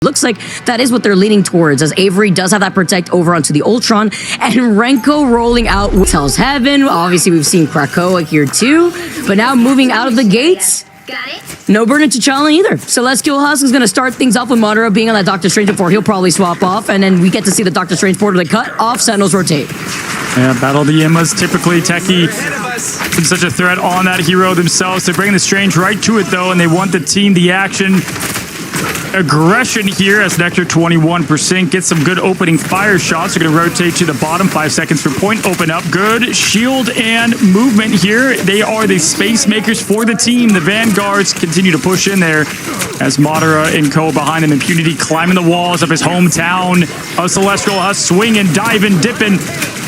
Looks like that is what they're leaning towards, as Avery does have that protect over onto the Ultron, and Renko rolling out with Tells Heaven. Obviously, we've seen Krakoa here too, but now moving out of the gates. Got it? No burn into T'Challa either. Celestial Husk is going to start things off with Madara being on that Doctor Strange before he'll probably swap off, and then we get to see the Doctor Strange portal cut off, Sentinels rotate. Yeah, Battle of the Yimmas, typically Techie been such a threat on that hero themselves. They're bringing the Strange right to it though, and they want the team, the action. Aggression here as Nectar 21% gets some good opening fire shots. They're going to rotate to the bottom. 5 seconds for point. Open up. Good shield and movement here. They are the space makers for the team. The Vanguards continue to push in there as Madara and Co. behind them. Impunity climbing the walls of his hometown. A Celestial Husk swinging, diving, dipping.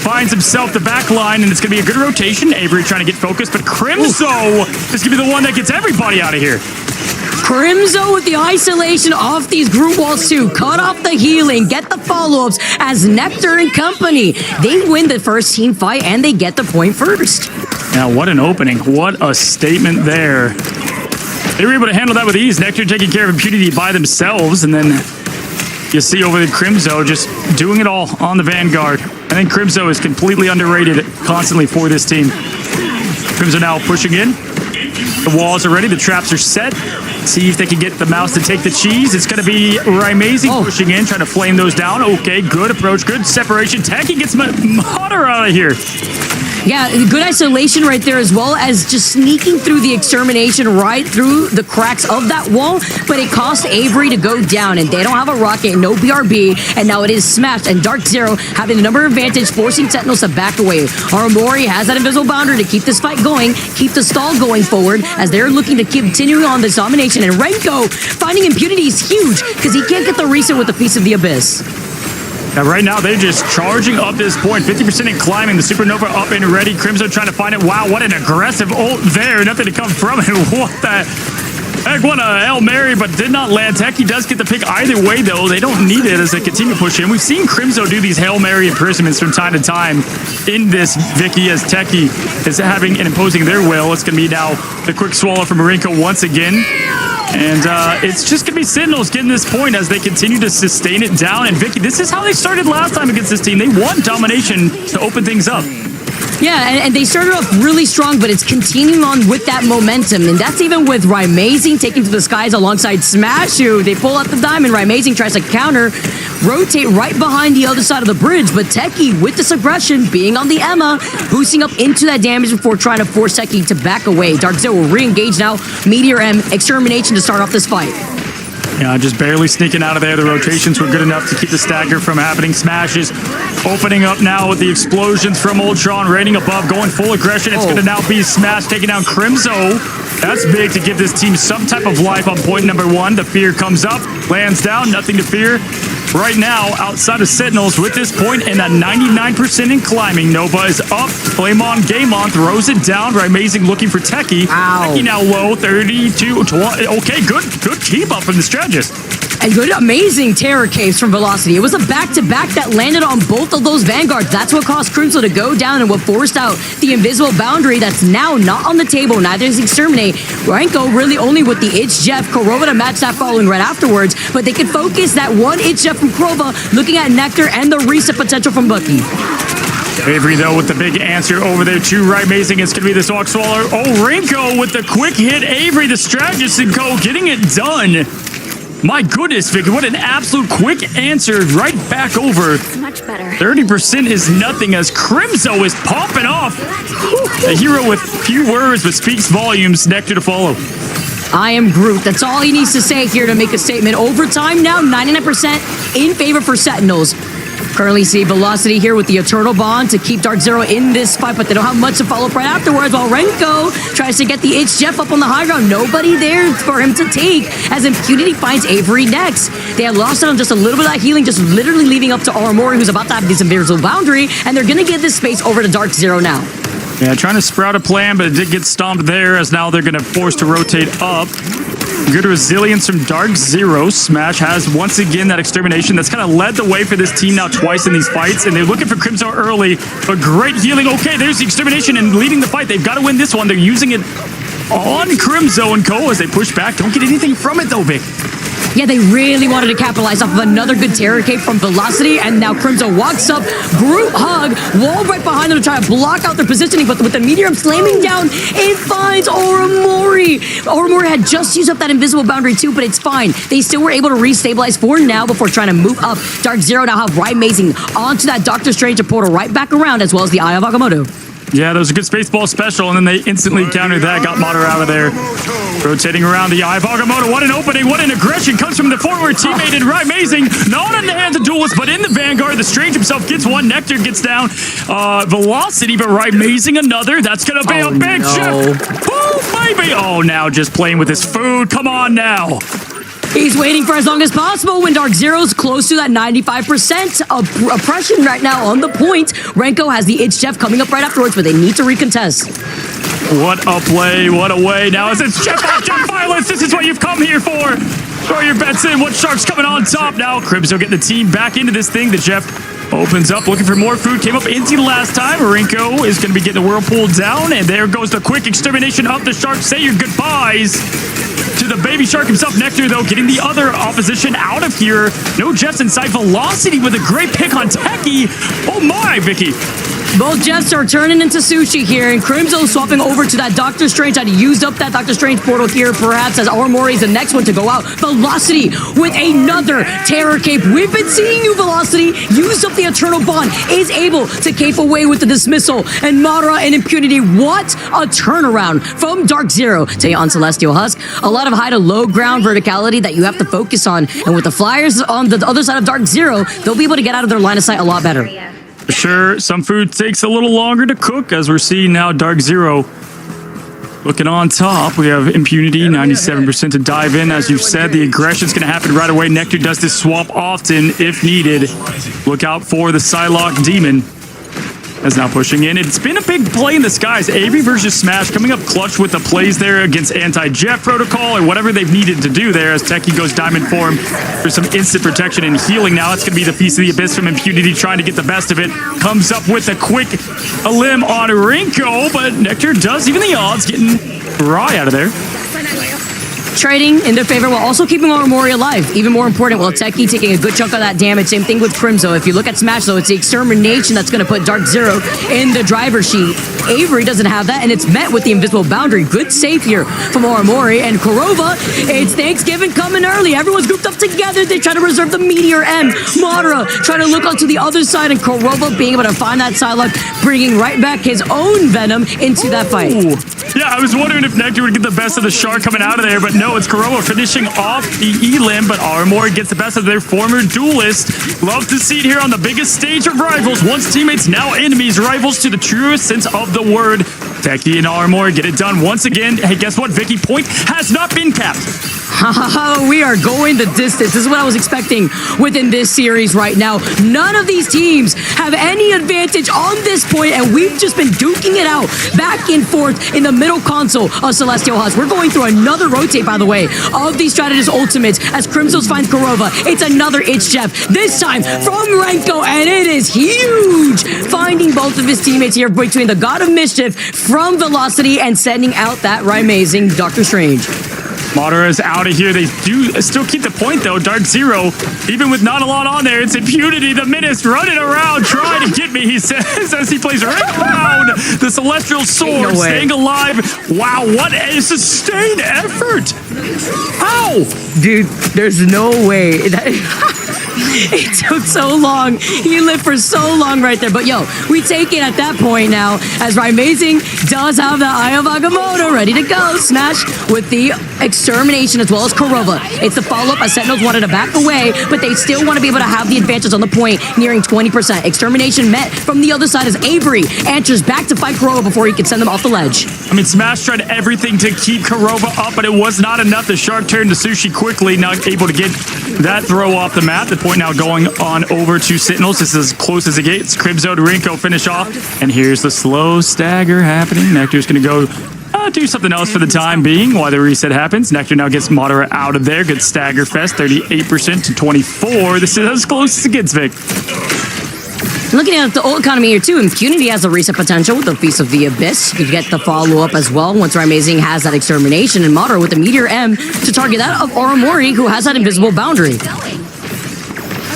Finds himself the back line, and it's going to be a good rotation. Avery trying to get focused, but Crimzo is going to be the one that gets everybody out of here. Crimzo with the isolation off these group walls too. Cut off the healing, get the follow-ups as Nectar and company. They win the first team fight and they get the point first. Now, what an opening. What a statement there. They were able to handle that with ease. Nectar taking care of Impunity by themselves, and then you see over the Crimzo just doing it all on the Vanguard. I think Crimzo is completely underrated constantly for this team. Crimzo now pushing in. The walls are ready. The traps are set. See if they can get the mouse to take the cheese. It's going to be Amazing pushing in, trying to flame those down. Okay, good approach, good separation. Techie gets Madara out of here. Yeah, good isolation right there, as well as just sneaking through the extermination right through the cracks of that wall, but it cost Avery to go down, and they don't have a rocket, no BRB, and now it is smashed, and Dark Zero having the number advantage, forcing Sentinels to back away. Aramori has that invisible boundary to keep this fight going, keep the stall going forward, as they're looking to continue on this domination, and Renko finding Impunity is huge, because he can't get the reset with the Feast of the Abyss. Now, right now, they're just charging up this point. 50% in climbing. The Supernova up and ready. Crimzo trying to find it. Wow, what an aggressive ult there. Nothing to come from it. What the heck? What a Hail Mary, but did not land. Techie does get the pick either way, though. They don't need it as they continue pushing. We've seen Crimzo do these Hail Mary imprisonments from time to time in this Vicky, as Techie is having and imposing their will. It's going to be now the quick swallow from Marinko once again. And it's just going to be Sentinels getting this point as they continue to sustain it down. And Vicky, this is how they started last time against this team. They won domination to open things up. Yeah, and they started off really strong, but it's continuing on with that momentum. And that's even with Amazing taking to the skies alongside Smash, who they pull out the diamond. Amazing tries to counter, rotate right behind the other side of the bridge. But Techie, with this aggression, being on the Emma, boosting up into that damage before trying to force Techie to back away. Dark Zero will re-engage now. Meteor M, Extermination to start off this fight. Yeah, just barely sneaking out of there. The rotations were good enough to keep the stagger from happening. Smashes opening up now with the explosions from Ultron, raining above, going full aggression. It's going to now be Smash taking down Crimzo. That's big to give this team some type of life on point number 1. The fear comes up, lands down, nothing to fear. Right now, outside of Sentinels with this point and a 99% in climbing. Nova is up. Flame on, game on, throws it down. Amazing looking for Techie. Ow. Techie now low, 32, 20. Okay, good keep up from the strategist. And good, amazing terror caves from Velocity. It was a back-to-back that landed on both of those Vanguards. That's what caused Crimzo to go down and what forced out the invisible boundary that's now not on the table. Neither is Exterminate. Renko really only with the Itch Jeff. Korova to match that following right afterwards. But they can focus that one Itch Jeff from Korova, looking at Nectar and the reset potential from Bucky. Avery, though, with the big answer over there, too. Amazing. It's going to be this Hawk Swaller. Oh, Renko with the quick hit. Avery, the strategist, and Co. getting it done. My goodness, Vicky, what an absolute quick answer right back over. Much better. 30% is nothing as Crimzo is popping off. A hero with few words but speaks volumes. Nectar to follow. I am Groot. That's all he needs to say here to make a statement. Overtime now, 99% in favor for Sentinels. Currently see Velocity here with the Eternal Bond to keep Dark Zero in this fight, but they don't have much to follow up right afterwards, while Renko tries to get the Itch Jeff up on the high ground. Nobody there for him to take as Impunity finds Avery next. They had lost on just a little bit of that healing, just literally leaving up to Aramori, who's about to have this invisible boundary, and they're going to give this space over to Dark Zero now. Yeah, trying to sprout a plan, but it did get stomped there, as now they're going to force to rotate up. Good resilience from Dark Zero. Smash has once again that extermination that's kind of led the way for this team now twice in these fights, and they're looking for Crimzo early, but great healing. Okay, there's the extermination and leading the fight. They've got to win this one. They're using it on Crimzo and Co. as they push back. Don't get anything from it though, Vic. Yeah, they really wanted to capitalize off of another good terror cape from Velocity, and now Crimzo walks up, group hug, wall right behind them to try to block out their positioning, but with the meteor slamming down, it finds Oromori. Oromori had just used up that invisible boundary too, but it's fine. They still were able to restabilize for now before trying to move up. Dark Zero now have Amazing onto that Doctor Strange portal right back around, as well as the Eye of Agamotto. Yeah, that was a good Spaceball special, and then they instantly countered that, got Mater out of there. Rotating around the Eye of Agamotto. What an opening, what an aggression comes from the forward teammate and Amazing. Not in the hands of Duelist, but in the Vanguard. The Strange himself gets one. Nectar gets down. Velocity, but Amazing another. That's going to be a big shift. Oh, baby. Oh, now just playing with his food. Come on now. He's waiting for as long as possible when Dark Zero's close to that 95% of oppression right now on the point. Renko has the Itch Jeff coming up right afterwards, but they need to recontest. What a play, what a way. Now as it's Jeff on Jeff Violence, this is what you've come here for. Throw your bets in. What Shark's coming on top now? Crimzo getting the team back into this thing. The Jeff opens up, looking for more food. Came up empty the last time. Renko is going to be getting the Whirlpool down, and there goes the quick extermination of the Shark. Say your goodbyes to the baby Shark himself. Nectar, though, getting the other opposition out of here. No Jeffs inside. Velocity with a great pick on Techie. Oh my, Vicky. Both Jeffs are turning into sushi here, and Crimzo swapping over to that Doctor Strange. Had used up that Doctor Strange portal here, perhaps, as Oromori is the next one to go out. Velocity with another Terror Cape. We've been seeing you, Velocity. Used up the Eternal Bond. Is able to cape away with the Dismissal. And Madara and Impunity. What a turnaround from Dark Zero to on Celestial Husk. A lot of high to low ground verticality that you have to focus on. And with the Flyers on the other side of Dark Zero, they'll be able to get out of their line of sight a lot better. Sure, some food takes a little longer to cook, as we're seeing now Dark Zero looking on top. We have Impunity, 97% to dive in. As you've said, the aggression's going to happen right away. Nectar does this swap often if needed. Look out for the Psylocke Demon. As now pushing in. It's been a big play in the skies. Avery versus Smash coming up clutch with the plays there against anti-Jeff protocol or whatever they've needed to do there as Techie goes diamond form for some instant protection and healing. Now it's going to be the Feast of the Abyss from Impunity trying to get the best of it. Comes up with a quick limb on Rinko, but Nectar does even the odds, getting Rai out of there. Trading in their favor while also keeping Oromori alive. Even more important, while Techie taking a good chunk of that damage. Same thing with Crimzo. If you look at Smash, though, it's the extermination that's going to put Dark Zero in the driver's seat. Avery doesn't have that, and it's met with the invisible boundary. Good save here from Oromori. And Kurova, it's Thanksgiving coming early. Everyone's grouped up together. They try to reserve the Meteor M. Madara trying to look onto the other side, and Kurova being able to find that Psylocke, bringing right back his own Venom into that fight. Yeah, I was wondering if Nectar would get the best of the Shark coming out of there, but no, it's Kurova finishing off the E-Limb, but Oromori gets the best of their former duelist. Love to see it here on the biggest stage of rivals. Once teammates, now enemies, rivals to the truest sense of the word. Techie and Oromori get it done once again. Hey, guess what, Vicky? Point has not been capped. We are going the distance. This is what I was expecting within this series right now. None of these teams have any advantage on this point, and we've just been duking it out back and forth in the middle console of Celestial Husk. We're going through another rotate, by the way, of these Strategist ultimates as Crimzo's finds Kurova. It's another Itch Jeff, this time from Renko, and it is huge! Finding both of his teammates here between the God of Mischief from Velocity and sending out that amazing Doctor Strange. Madara is out of here. They do still keep the point, though. Dark Zero, even with not a lot on there, it's Impunity. The Menace running around, trying to get me, he says, as he plays right down the Celestial Sword, staying alive. Wow, what a sustained effort. How? Dude, there's no way. It took so long. He lived for so long right there. But yo, we take it at that point now as Amazing does have the Eye of Agamotto ready to go. Smash with the extermination as well as Kurova. It's the follow-up as Sentinels wanted to back away, but they still want to be able to have the advantage on the point, nearing 20%. Extermination met from the other side as Avery answers back to fight Kurova before he can send them off the ledge. I mean, Smash tried everything to keep Kurova up, but it was not enough. The Shark turned to Sushi quickly, not able to get that throw off the map. The point now going on over to Sentinels. This is as close as it gets. Crimzo to Rinko finish off, and here's the slow stagger happening. Nectar's going to go do something else for the time being while the reset happens. Nectar now gets Madara out of there. Good stagger fest, 38% to 24. This is as close as it gets, Vic. Looking at the ult economy here too, Impunity has a reset potential with the Feast of the Abyss. You get the follow-up as well once Amazing has that Extermination, and Madara with the Meteor M to target that of Aramori, who has that invisible boundary.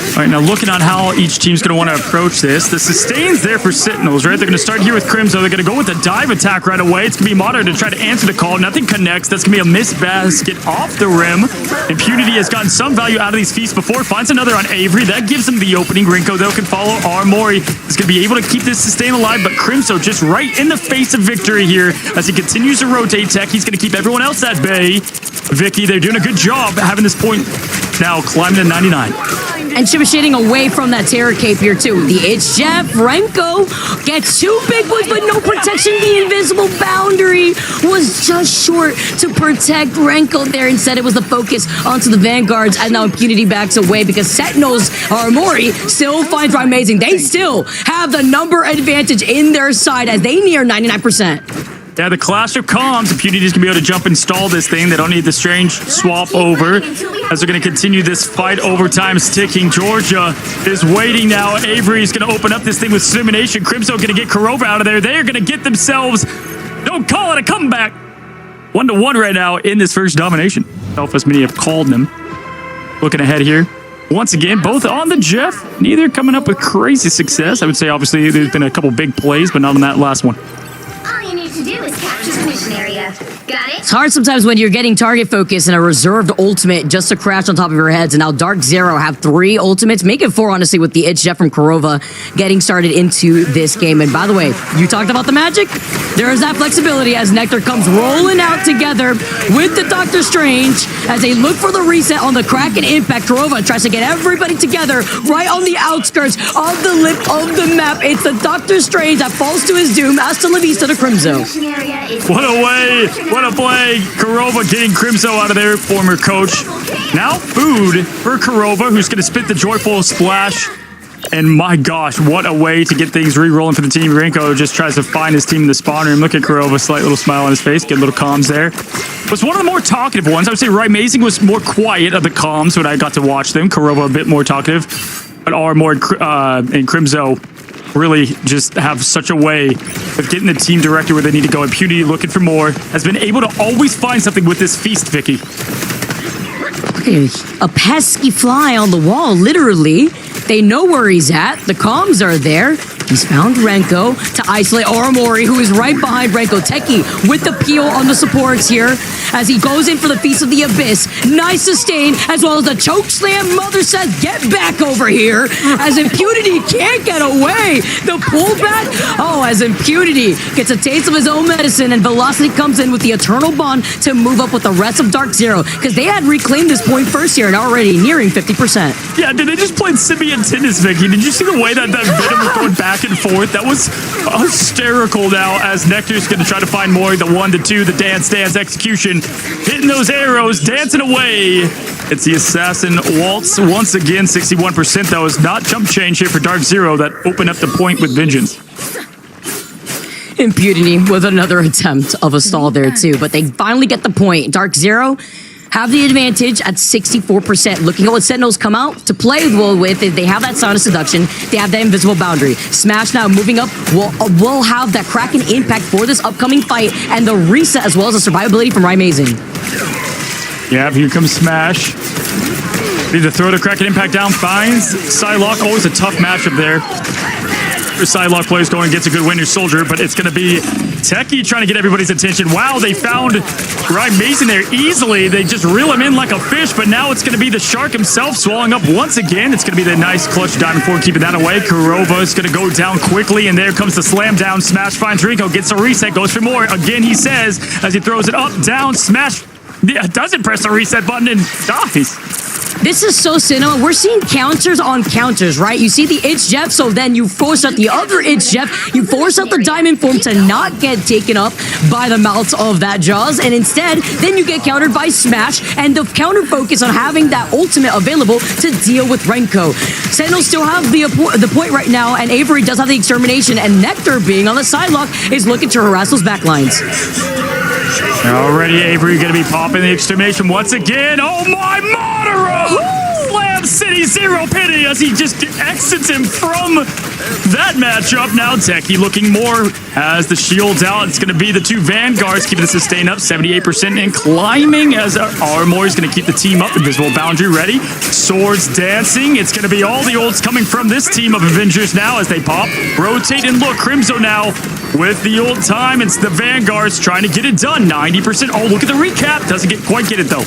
All right, now looking on how each team's going to want to approach this. The sustain's there for Sentinels, right? They're going to start here with Crimzo. They're going to go with a dive attack right away. It's going to be Madara to try to answer the call. Nothing connects. That's going to be a missed basket off the rim. Impunity has gotten some value out of these feasts before. Finds another on Avery. That gives him the opening. Rinko, though, can follow. Aramori is going to be able to keep this sustain alive, but Crimzo just right in the face of victory here as he continues to rotate tech. He's going to keep everyone else at bay. Vicky, they're doing a good job having this point now climbing to 99. And shading away from that Terror Cape here too. The It's Jeff. Renko gets two big ones, but no protection. The invisible boundary was just short to protect Renko there. Instead, it was the focus onto the Vanguards, and now Impunity backs away because Sentinels, Aramori, still finds Amazing. They still have the number advantage in their side as they near 99%. Yeah, the Clash of Comms. Impunity's going to be able to jump install this thing. They don't need the Strange swap over as they're going to continue this fight. Overtime's ticking. Georgia is waiting now. Avery's going to open up this thing with Simulation. Crimson going to get Kurova out of there. They're going to get themselves, don't call it a comeback, 1-1 right now in this first domination. As many have called them. Looking ahead here. Once again, both on the Jeff. Neither coming up with crazy success. I would say, obviously, there's been a couple big plays, but not on that last one. All you need to do is capture the mission area. Got it? It's hard sometimes when you're getting target focus and a reserved ultimate just to crash on top of your heads. And now Dark Zero have 3 ultimates. Make it 4, honestly, with the It's Jeff from Kurova getting started into this game. And by the way, you talked about the magic. There is that flexibility as Nectar comes rolling out together with the Doctor Strange as they look for the reset on the Kraken Impact. Kurova tries to get everybody together right on the outskirts of the lip of the map. It's the Doctor Strange that falls to his doom. Hasta la vista to Crimzo. What a way! What a play! Kurova getting Crimzo out of there, former coach. Now food for Kurova, who's going to spit the joyful splash. And my gosh, what a way to get things re-rolling for the team. Rinko just tries to find his team in the spawn room. Look at Kurova, slight little smile on his face, get little comms there. Was one of the more talkative ones. I would say Amazing was more quiet of the comms when I got to watch them. Kurova a bit more talkative. But Armor and Crimzo really just have such a way of getting the team directed where they need to go. Impunity looking for more. Has been able to always find something with this feast, Vicky. Okay, a pesky fly on the wall, literally. They know where he's at. The comms are there. He's found Renko to isolate Aramori, who is right behind Renko. Teki with the peel on the supports here as he goes in for the Feast of the Abyss. Nice sustain, as well as the choke slam. Mother says, get back over here, as Impunity can't get away. The pullback, as Impunity gets a taste of his own medicine, and Velocity comes in with the Eternal Bond to move up with the rest of Dark Zero, because they had reclaimed this point first here and already nearing 50%. Yeah, they just played Simian tennis, Vicky. Did you see the way that Venom was going back and forth? That was hysterical now as Nectar's going to try to find more. The 1, the 2, the dance execution. Hitting those arrows, dancing away. It's the Assassin Waltz once again, 61%. That was not jump change here for Dark Zero that opened up the point with vengeance. Impunity with another attempt of a stall there too, but they finally get the point. Dark Zero have the advantage at 64%. Looking at what Sentinels come out to play with, they have that Sound of Seduction, they have that invisible boundary. Smash now moving up will have that Kraken Impact for this upcoming fight and the reset as well as the survivability from Amazing. Yeah, here comes Smash. Need to throw the Kraken Impact down, finds Psylocke. Always a tough matchup there. Psylocke plays going, gets a good Winter Soldier, but it's going to be Teki trying to get everybody's attention. Wow, they found Amazing there easily. They just reel him in like a fish, but now it's going to be the Shark himself swallowing up once again. It's going to be the nice clutch Diamond 4 keeping that away. Kurova is going to go down quickly, and there comes the slam down. Smash finds Rinko, gets a reset, goes for more. Again, he says, as he throws it up, down, Smash doesn't press the reset button and dies. This is so cinema. We're seeing counters on counters, right? You see the It's Jeff, so then you force out the other It's Jeff. You force out the Diamond Form to not get taken up by the mouths of that Jaws, and instead, then you get countered by Smash, and the counter focus on having that ultimate available to deal with Renko. Sentinels still have the point right now, and Avery does have the Extermination, and Nectar, being on the sidelock, is looking to harass those backlines. Already Avery going to be popping the Extermination once again. Oh my, Madara! Slam Cam City, zero pity as he just exits him from that matchup. Now Techie looking more as the shield's out. It's going to be the two Vanguards keeping the sustain up, 78% and climbing as Armor is going to keep the team up. Invisible Boundary ready. Swords dancing. It's going to be all the ults coming from this team of Avengers now as they pop, rotate, and look. Crimzo now with the old time. It's the Vanguards trying to get it done. 90%. Oh, look at the recap. Doesn't quite get it though.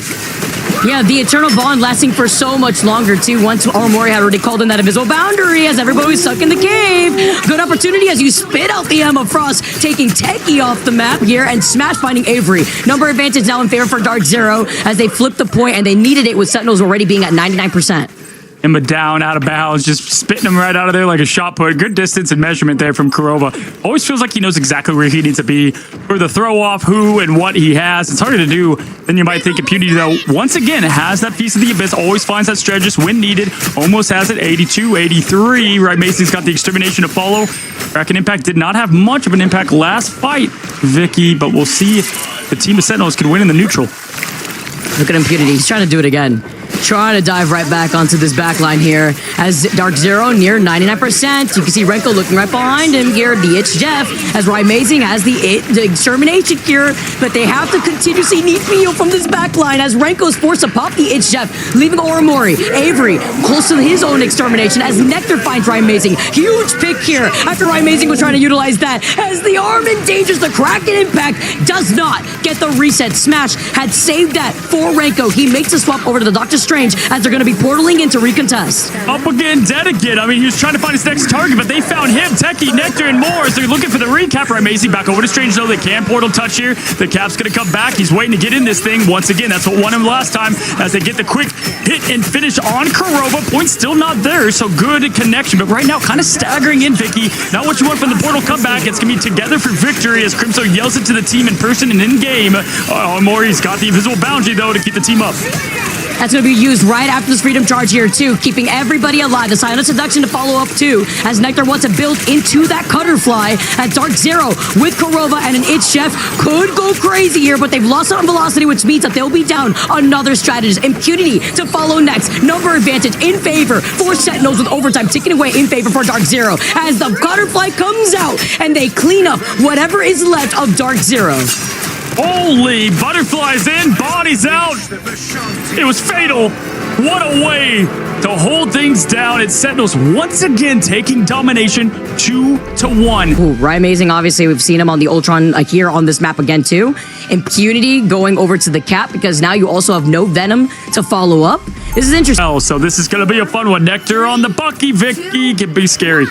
Yeah, the Eternal Bond lasting for so much longer, too. Once Armori had already called in that invisible boundary as everybody was stuck in the cave. Good opportunity as you spit out the Emma Frost, taking Techie off the map here and Smash finding Avery. Number advantage now in favor for Dark Zero as they flipped the point and they needed it with Sentinels already being at 99%. Emma down, out of bounds, just spitting him right out of there like a shot put. Good distance and measurement there from Kurova. Always feels like he knows exactly where he needs to be for the throw off, who and what he has. It's harder to do than you might think. Impunity, though, once again, has that Feast of the Abyss, always finds that strategist when needed. Almost has it, 82, 83. Right, Mason's got the extermination to follow. Kraken Impact did not have much of an impact last fight, Vicky, but we'll see if the team of Sentinels can win in the neutral. Look at Impunity. He's trying to do it again. Trying to dive right back onto this backline here as Dark Zero near 99%. You can see Renko looking right behind him here. The Itch Jeff as Amazing has the extermination cure, but they have to continuously need heal from this backline as Renko's forced to pop the Itch Jeff, leaving Oromori. Avery close to his own extermination as Nectar finds Amazing. Huge pick here after Amazing was trying to utilize that as the arm endangers the Kraken Impact, does not get the reset. Smash had saved that for Renko. He makes a swap over to the Doctor Strange as they're going to be portaling into recontest. Up again, dead again. I mean, he was trying to find his next target, but they found him, Techie, Nectar, and more as they're looking for the recap. Amazing back over to Strange, though. They can portal touch here. The cap's going to come back. He's waiting to get in this thing. Once again, that's what won him last time as they get the quick hit and finish on Kurova. Point's still not there, so good connection. But right now, kind of staggering in, Vicky. Not what you want from the portal comeback. It's going to be together for victory as Crimso yells it to the team in person and in-game. Mori's got the invisible boundary, though, to keep the team up. That's going to be used right after this Freedom Charge here, too, keeping everybody alive. The Silent Seduction to follow up, too, as Nectar wants to build into that Cutterfly. At Dark Zero with Kurova and an Itch Chef could go crazy here, but they've lost on velocity, which means that they'll be down another strategist. Impunity to follow next. Number advantage in favor for Sentinels with overtime ticking away in favor for Dark Zero as the Cutterfly comes out and they clean up whatever is left of Dark Zero. Holy, butterflies in, bodies out. It was fatal. What a way to hold things down. It's Sentinels once again taking domination 2-1. Ooh, Amazing, obviously, we've seen him on the Ultron here on this map again, too. Impunity going over to the cap because now you also have no Venom to follow up. This is interesting. Oh, so this is going to be a fun one. Nectar on the Bucky. Vicky can be scary.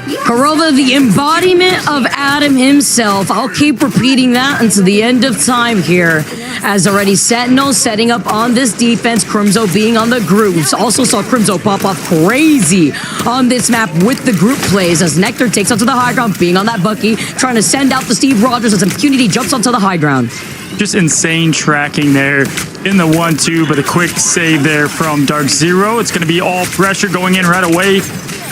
Kurova, the embodiment of Adam himself. I'll keep repeating that until the end of time here. As already Sentinels setting up on this defense, Crimzo being on the groups. Also saw Crimzo pop off crazy on this map with the group plays as Nectar takes onto the high ground, being on that Bucky, trying to send out the Steve Rogers as Impunity jumps onto the high ground. Just insane tracking there in the 1-2, but a quick save there from Dark Zero. It's going to be all pressure going in right away.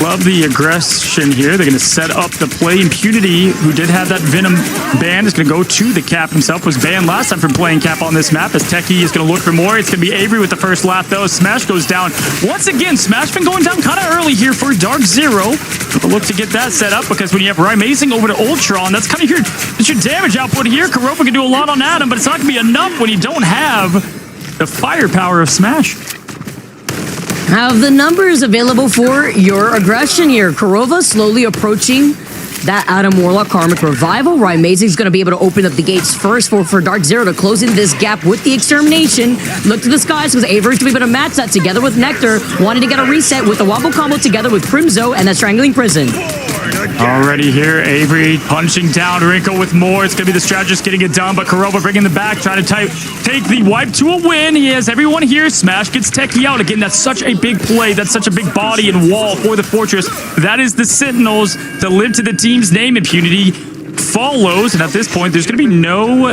Love the aggression here. They're going to set up the play. Impunity, who did have that Venom ban, is going to go to the cap himself. Was banned last time from playing cap on this map as Techie is going to look for more. It's going to be Avery with the first lap, though. Smash goes down. Once again, Smash been going down kind of early here for Dark Zero. But look to get that set up because when you have Amazing over to Ultron, that's kind of your damage output here. Kurova can do a lot on Adam, but it's not going to be enough when you don't have the firepower of Smash. Have the numbers available for your aggression here. Kurova slowly approaching that Adam Warlock Karmic Revival. Amazing's going to be able to open up the gates first for Dark Zero to close in this gap with the extermination. Look to the skies because Avery's going to be able to match that together with Nectar, wanting to get a reset with the Wombo combo together with Crimzo and that Strangling Prison. Already here, Avery punching down Renko with more. It's going to be the strategist getting it done, but Kurova bringing the back, trying to take the wipe to a win. He has everyone here. Smash gets Techie out. Again, that's such a big play. That's such a big body and wall for the Fortress. That is the Sentinels to live to the team's name. Impunity follows, and at this point, there's going to be no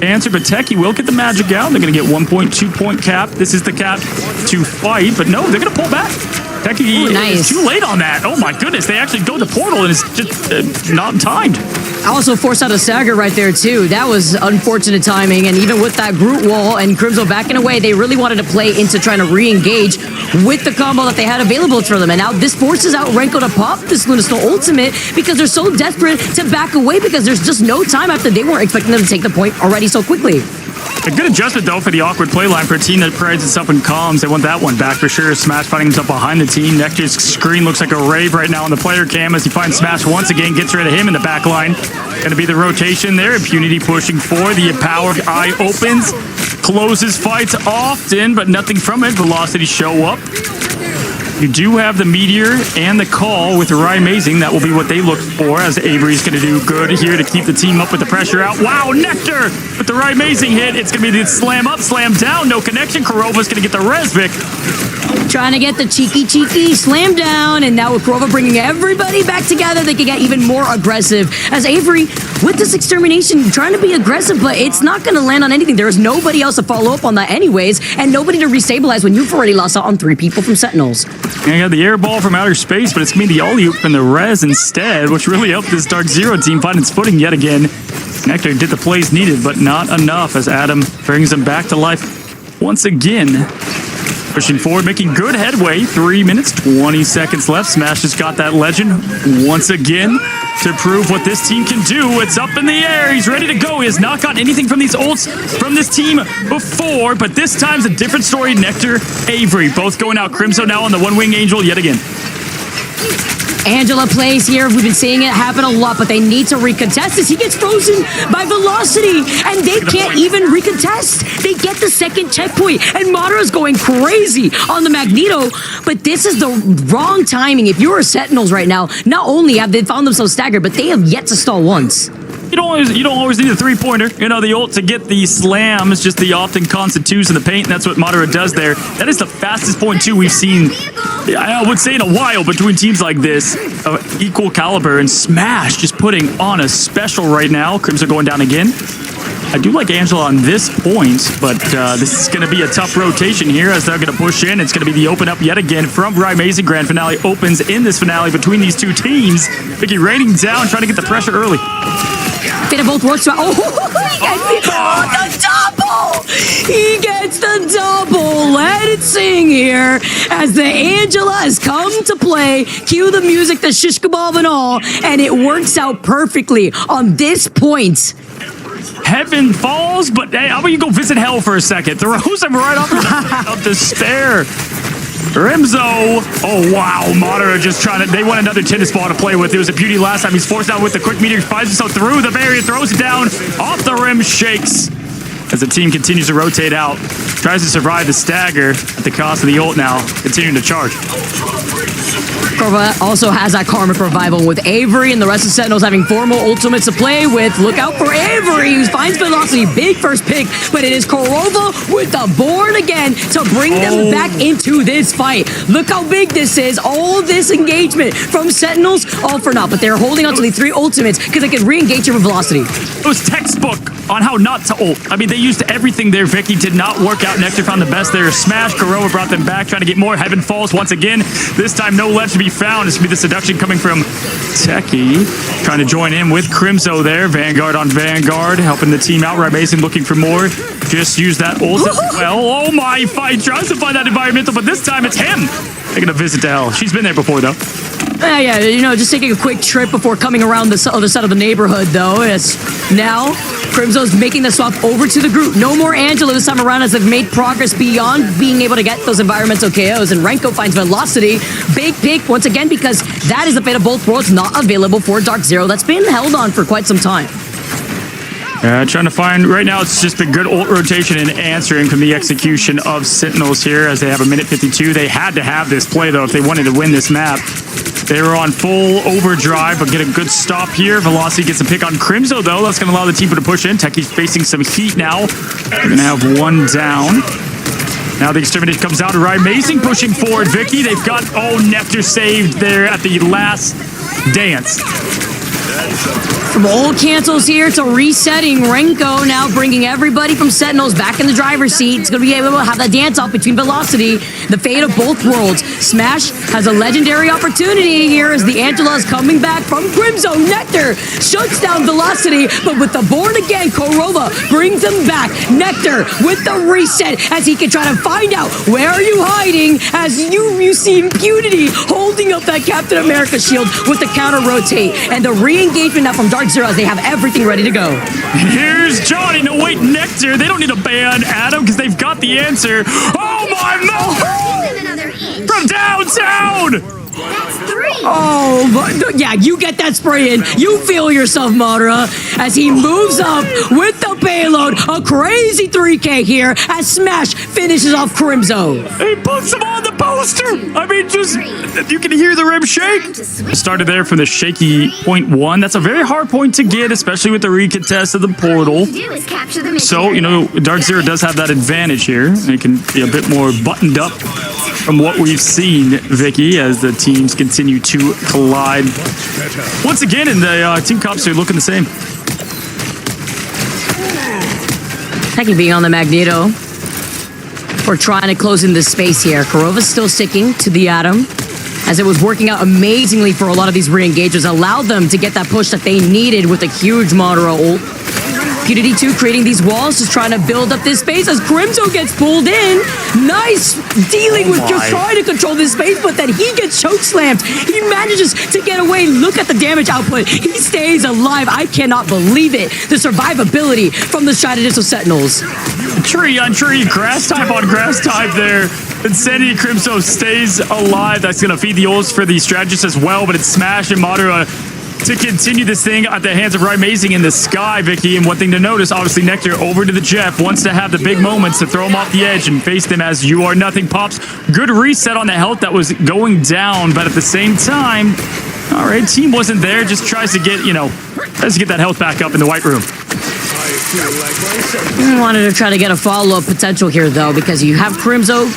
answer, but Techie will get the magic out. They're going to get 1.2 point cap. This is the cap to fight, but no, they're going to pull back. Techie is too late on that. Oh my goodness, they actually go to the portal and it's just not timed. Also forced out a stagger right there too. That was unfortunate timing. And even with that Groot wall and Crimzo backing away, they really wanted to play into trying to re-engage with the combo that they had available for them. And now this forces out Renko to pop this Lunarstorm ultimate because they're so desperate to back away because there's just no time after they weren't expecting them to take the point already so quickly. A good adjustment, though, for the awkward play line for a team that prides itself in calms. They want that one back for sure. Smash finding himself behind the team. Nectar's screen looks like a rave right now on the player cam as he finds Smash once again, gets rid of him in the back line. Going to be the rotation there. Impunity pushing for the power. Eye opens, closes fights often, but nothing from it. Velocity show up. You do have the Meteor and the Call with Rye Amazing. That will be what they look for, as Avery's going to do good here to keep the team up with the pressure out. Wow, Nectar with the Rye Amazing hit. It's going to be the slam up, slam down. No connection. Kurova's going to get the Resvic. Trying to get the cheeky slam down, and now with Kurova bringing everybody back together, they can get even more aggressive. As Avery, with this extermination, trying to be aggressive, but it's not going to land on anything. There is nobody else to follow up on that anyways, and nobody to restabilize when you've already lost out on 3 people from Sentinels. And you got the air ball from outer space, but it's going to be the alley-oop from the Res instead, which really helped this Dark Zero team find its footing yet again. Nectar did the plays needed, but not enough, as Adam brings them back to life once again. Pushing forward, making good headway. 3 minutes, 20 seconds left. Smash just got that legend once again to prove what this team can do. It's up in the air. He's ready to go. He has not gotten anything from these ults from this team before, but this time's a different story. Nectar, Avery, both going out. Crimzo now on the One-Wing Angel yet again. Angela plays here. We've been seeing it happen a lot, but they need to recontest this. He gets frozen by Velocity, and they can't even recontest. They get the second checkpoint, and Madara's going crazy on the Magneto, but this is the wrong timing. If you're Sentinels right now, not only have they found themselves staggered, but they have yet to stall once. You don't always need a three-pointer. You know, the ult to get the slam is just the often constant twos in the paint, and that's what Madara does there. That is the fastest point two we've seen, I would say, in a while between teams like this of equal caliber. And Smash just putting on a special right now. Crimson going down again. I do like Angela on this point, but this is going to be a tough rotation here as they're going to push in. It's going to be the open up yet again from Rye Amazing. Grand finale opens in this finale between these two teams. Vicky raining down, trying to get the pressure early. Bit of both works. Oh, the double! He gets the double. Let it sing here as the Angela has come to play. Cue the music, the shish kebab and all, and it works out perfectly on this point. Heaven falls, but hey, how about you go visit hell for a second? Throws him right off of despair. Rimzo. Oh, wow. Madara just trying to... They want another tennis ball to play with. It was a beauty last time. He's forced out with the quick meteor. Finds himself through the barrier. Throws it down. Off the rim. Shakes. As the team continues to rotate out. Tries to survive the stagger at the cost of the ult now. Continuing to charge. Kurova also has that Karmic Revival with Avery and the rest of Sentinels having 4 more ultimates to play with. Look out for Avery, who finds Velocity. Big first pick, but it is Kurova with the board again to bring them back into this fight. Look how big this is. All this engagement from Sentinels, all for naught, but they're holding on to the 3 ultimates because they can re-engage with Velocity. It was textbook on how not to ult. I mean, they used everything there. Vicky did not work out. Nectar found the best there. Smash. Kurova brought them back, trying to get more. Heaven falls once again. This time, no ledge to be found. This will be the seduction coming from Techie. Trying to join in with Crimzo there. Vanguard on Vanguard, helping the team out. Rye Amazing looking for more. Just use that ult as well. Oh my, fight. Tries to find that environmental, but this time it's him. Taking a visit to hell. She's been there before, though. Yeah, you know, just taking a quick trip before coming around the other side of the neighborhood, though. As now, Crimzo's making the swap over to the group. No more Angela this time around as they've made progress beyond being able to get those environmental KOs. And Renko finds Velocity. Big pick once again because that is the fate of both worlds, not available for Dark Zero. That's been held on for quite some time. Trying to find, right now it's just been good ult rotation and answering from the execution of Sentinels here as they have a minute 52. They had to have this play, though, if they wanted to win this map. They were on full overdrive, but get a good stop here. Velocity gets a pick on Crimzo, though. That's going to allow the team to push in. Techie's facing some heat now. They're going to have 1 down. Now the extermination comes out to Rye Amazing, pushing forward. Vicky, they've got, Nectar saved there at the last dance. From old cancels here to resetting. Renko now bringing everybody from Sentinels back in the driver's seat. It's going to be able to have that dance off between Velocity, the fate of both worlds. Smash has a legendary opportunity here as the Angelos coming back from Crimzo. Nectar shuts down Velocity, but with the Born Again, Korova brings them back. Nectar with the reset as he can try to find out where are you hiding as you see Impunity holding up that Captain America shield with the counter rotate and the re-engagement now from Dark Zero as they have everything ready to go. Here's Johnny. No, wait, Nectar. They don't need to ban Adam because they've got the answer. Oh, my God! From downtown! That's 3. Oh, but yeah, you get that spray in. You feel yourself, Madara, as he moves up with the payload. A crazy 3K here as Smash finishes off Crimzo. He puts him on the poster. I mean, just, you can hear the rim shake. Started there from the shaky point 1. That's a very hard point to get, especially with the recontest of the portal. So, you know, Dark Zero does have that advantage here. It can be a bit more buttoned up from what we've seen, Vicky, as the teams continue to collide. Once again, in the team comps are looking the same. Techie being on the Magneto. We're trying to close in this space here. Kurova's still sticking to the Atom, as it was working out amazingly for a lot of these re-engagers. Allowed them to get that push that they needed with a huge Madara ult. Impunity 2 creating these walls, just trying to build up this space as Crimzo gets pulled in. Nice dealing with just trying to control this space, but then he gets choke slammed. He manages to get away. Look at the damage output. He stays alive. I cannot believe it. The survivability from the strategist of Sentinels. Tree on tree, grass type on grass type there. Insanity Crimzo stays alive. That's going to feed the ults for the strategist as well, but it's Smash and Madara to continue this thing at the hands of Amazing in the sky, Vicky. And one thing to notice, obviously, Nectar over to the Jeff, wants to have the big moments to throw him off the edge and face them as You Are Nothing pops. Good reset on the health that was going down, but at the same time, all right, team wasn't there, just tries to get, tries to get that health back up in the white room. I wanted to try to get a follow-up potential here, though, because you have Crimzo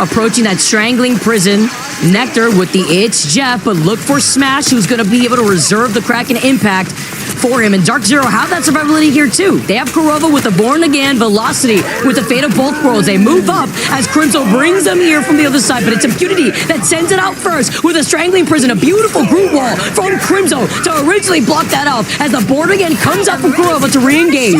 approaching that strangling prison. Nectar with the It's Jeff, but look for Smash, who's going to be able to reserve the Kraken impact for him. And Dark Zero have that survivability here, too. They have Korova with the Born Again, Velocity with the fate of both worlds. They move up as Crimzo brings them here from the other side, but it's Impunity that sends it out first with a strangling prison, a beautiful group wall from Crimzo to originally block that off as the Born Again comes out from Korova to re-engage.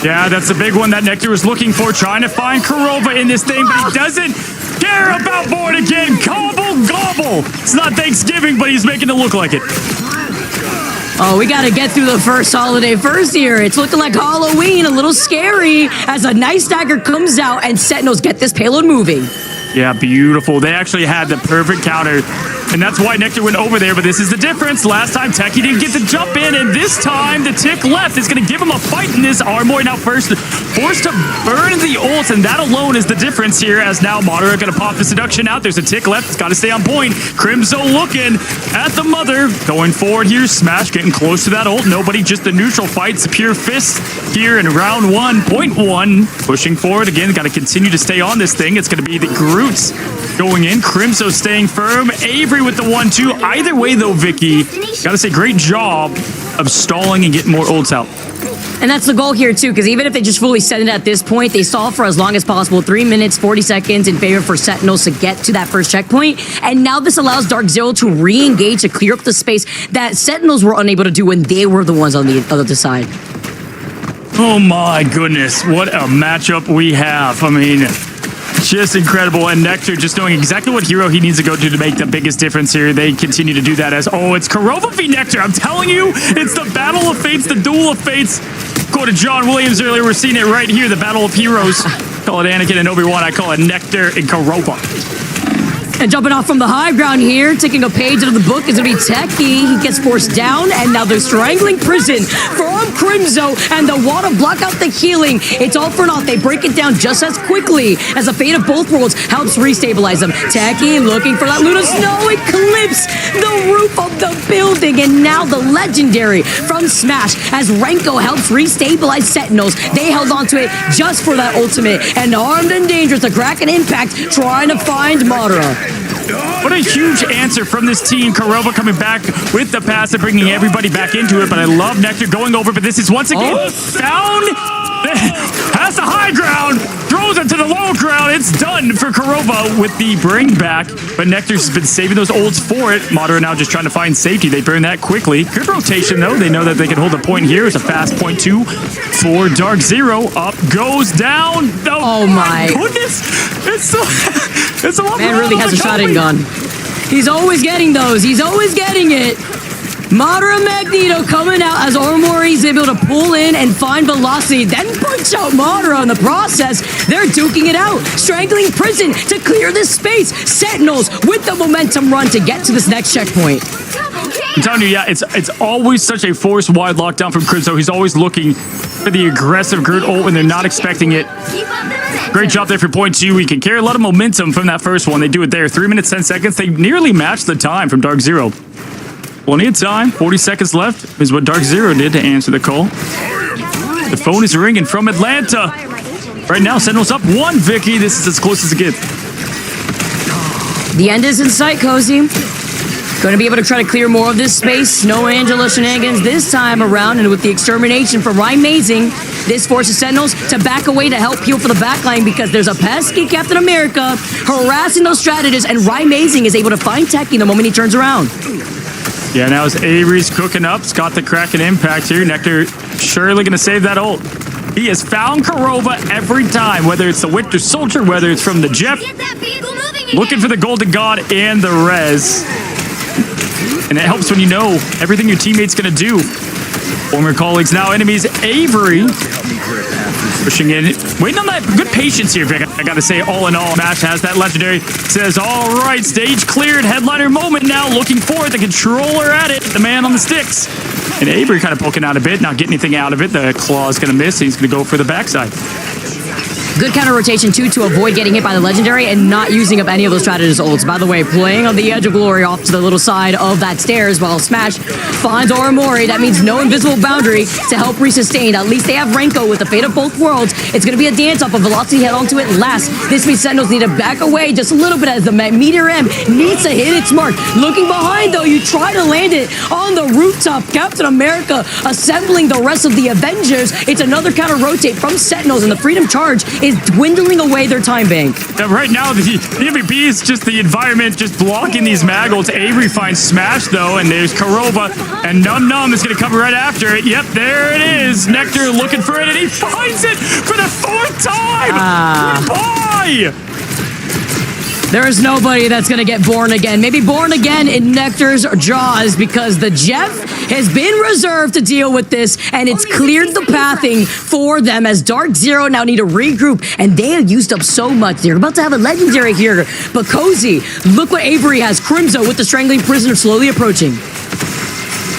Yeah, that's the big one that Nectar was looking for, trying to find Korova in this thing, but he doesn't care about Born Again. Gobble, gobble. It's not Thanksgiving, but he's making it look like it. Oh, we got to get through the first holiday first here. It's looking like Halloween, a little scary, as a nice dagger comes out and Sentinels get this payload moving. Yeah, beautiful. They actually had the perfect counter, and that's why Nectar went over there, but this is the difference. Last time, Techie didn't get the jump in, and this time, the tick left is going to give him a fight in this. Armoy now forced to burn the ult, and that alone is the difference here, as now Madara going to pop the seduction out. There's a tick left. It's got to stay on point. Crimzo looking at the mother. Going forward here, Smash getting close to that ult. Nobody, just the neutral fights. Pure fist here in round 1.1. Pushing forward again. Got to continue to stay on this thing. It's going to be the Roots going in. Crimzo staying firm. Avery with the 1-2. Either way, though, Vicky, gotta say, great job of stalling and getting more ults out. And that's the goal here, too, because even if they just fully send it at this point, they stall for as long as possible. 3 minutes, 40 seconds in favor for Sentinels to get to that first checkpoint. And now this allows Dark Zero to re-engage, to clear up the space that Sentinels were unable to do when they were the ones on the other side. Oh, my goodness. What a matchup we have. I mean, just incredible. And Nectar just knowing exactly what hero he needs to go to make the biggest difference here. They continue to do that as, it's Korova v Nectar. I'm telling you, it's the battle of fates, the duel of fates. Quoted John Williams earlier. We're seeing it right here, the battle of heroes. Call it Anakin and Obi-Wan. I call it Nectar and Korova. And jumping off from the high ground here, taking a page out of the book is going to be Techie. He gets forced down, and now they're strangling prison from Crimzo, and the wall to block out the healing. It's all for naught. They break it down just as quickly as the fate of both worlds helps restabilize them. Techie looking for that Luna Snow eclipse, the roof of the building, and now the legendary from Smash as Renko helps restabilize Sentinels. They held on to it just for that ultimate, and armed and dangerous, the Kraken impact trying to find Madara. What a huge answer from this team. Kurova coming back with the pass and bringing everybody back into it. But I love Nectar going over. But this is once again found. Has the high ground. Throws it to the low ground. It's done for Kurova with the bring back. But Nectar's been saving those ults for it. Madara now just trying to find safety. They burn that quickly. Good rotation, though. They know that they can hold a point here. It's a fast point, too, for Dark Zero. Up goes down. Oh my goodness. It's a lot. Man really has a shotgun gun. He's always getting those. He's always getting it. Madara Magneto coming out as Armori's able to pull in and find velocity, then punch out Madara in the process. They're duking it out, strangling Prison to clear this space. Sentinels with the momentum run to get to this next checkpoint. I'm telling you, yeah, it's always such a force-wide lockdown from Crimzo. He's always looking for the aggressive Gert ult when they're not expecting it. Great job there for point 2. We can carry a lot of momentum from that first one. They do it there. 3 minutes, 10 seconds. They nearly matched the time from Dark Zero. Plenty of time. 40 seconds left is what Dark Zero did to answer the call. The phone is ringing from Atlanta. Right now, Sentinels up 1, Vicky. This is as close as it gets. The end is in sight, Cozy. Going to be able to try to clear more of this space. No Angela shenanigans this time around. And with the extermination from Amazing, this forces Sentinels to back away to help heal for the backline because there's a pesky Captain America harassing those strategists. And Amazing is able to find Techie the moment he turns around. Yeah, now as Avery's cooking up, it's got the Kraken impact here. Nectar surely going to save that ult. He has found Kurova every time, whether it's the Winter Soldier, whether it's from the Jeff. Looking for the Golden God and the res. And it helps when you know everything your teammate's going to do. Former colleagues, now enemies. Avery pushing in. Waiting on that. Good patience here, Vic. I got to say, all in all, Smash has that legendary. Says, all right, stage cleared. Headliner moment now. Looking for it. The controller at it. The man on the sticks. And Avery kind of poking out a bit. Not getting anything out of it. The claw's going to miss. He's going to go for the backside. Good counter rotation, too, to avoid getting hit by the legendary and not using up any of those strategist ults. By the way, playing on the edge of glory off to the little side of that stairs while Smash finds Oromori. That means no invisible boundary to help resustain. At least they have Renko with the fate of both worlds. It's going to be a dance off of velocity head onto it last. This means Sentinels need to back away just a little bit as the Meteor M needs to hit its mark. Looking behind, though, you try to land it on the rooftop. Captain America assembling the rest of the Avengers. It's another counter rotate from Sentinels, and the Freedom Charge is dwindling away their time bank. Right now, the MVP is just the environment just blocking these Maggles. Avery finds Smash, though, and there's Kurova, and Num Num is going to come right after it. Yep, there it is. Nectar looking for it, and he finds it for the 4th time. Goodbye. There is nobody that's going to get born again. Maybe born again in Nectar's jaws because the Jeff has been reserved to deal with this, and it's cleared the pathing for them as Dark Zero now need to regroup, and they have used up so much. They're about to have a legendary here, but Cozy, look what Avery has. Crimzo with the Strangling Prisoner slowly approaching.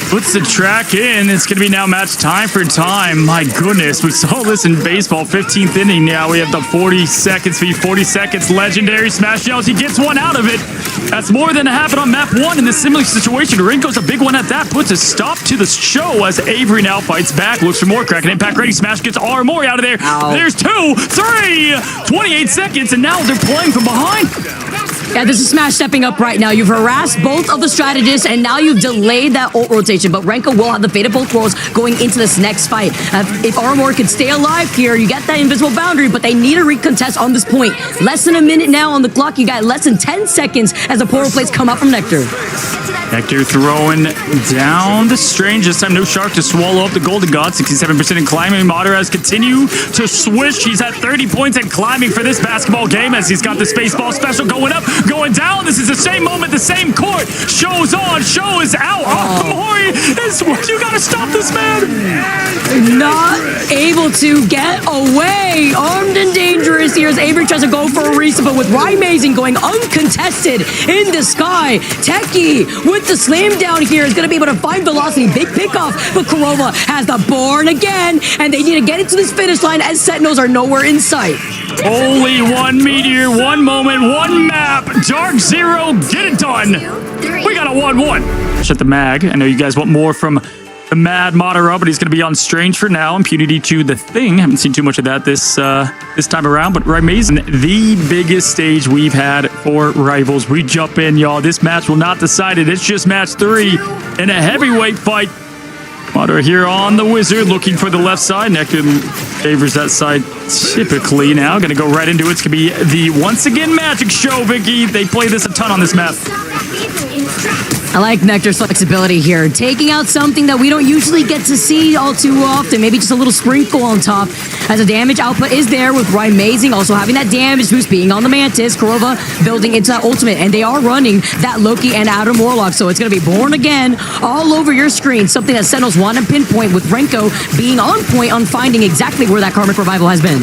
Puts the track in. It's going to be now match time for time. My goodness, we saw this in baseball. 15th inning now. We have the 40 seconds v 40 seconds. Legendary Smash yells. He gets one out of it. That's more than happened on map 1 in this similar situation. Rinko's a big one at that. Puts a stop to the show as Avery now fights back. Looks for more Kraken impact ready. Smash gets Armori out of there. Ow. There's 2, 3, 28 seconds, and now they're playing from behind. Yeah, this is Smash stepping up right now. You've harassed both of the strategists, and now you've delayed that ult rotation. But Renko will have the fate of both worlds going into this next fight. If Armor can stay alive here, you get that invisible boundary, but they need to recontest on this point. Less than a minute now on the clock. You got less than 10 seconds as the portal plates come up from Nectar. Nectar throwing down the Strange. This time, no Shark to swallow up the Golden God. 67% in climbing. Madara has continued to swish. He's at 30 points and climbing for this basketball game as he's got the space ball special going up, going down. This is the same moment, the same court. Show's on, show is out. Kamori is what? You gotta stop this man. Not able to get away. Armed and dangerous here as Avery tries to go for a reset, but with Amazing going uncontested in the sky. Techie with the slam down here is going to be able to find velocity. Big pickoff, but Kurova has the Born again, and they need to get into this finish line as Sentinels are nowhere in sight. Only one meteor, one moment, one map. Dark Zero, get it done. We got a 1-1. Shut the mag. I know you guys want more from the Mad Madara, but he's going to be on Strange for now. Impunity to the Thing. Haven't seen too much of that this time around, but amazing. The biggest stage we've had for Rivals. We jump in, y'all. This match will not decide it. It's just match 3 in a heavyweight fight. Madara here on the Wizard, looking for the left side. Nectar favors that side typically now. Going to go right into it. It's going to be the once again Magic Show, Vicky. They play this a ton on this map. I like Nectar's flexibility here, taking out something that we don't usually get to see all too often. Maybe just a little sprinkle on top, as the damage output is there with Amazing also having that damage boost, being on the Mantis. Kurova building into that ultimate, and they are running that Loki and Adam Warlock, so it's going to be Born Again all over your screen, something that Sentinels want to pinpoint, with Renko being on point on finding exactly where that Karmic Revival has been.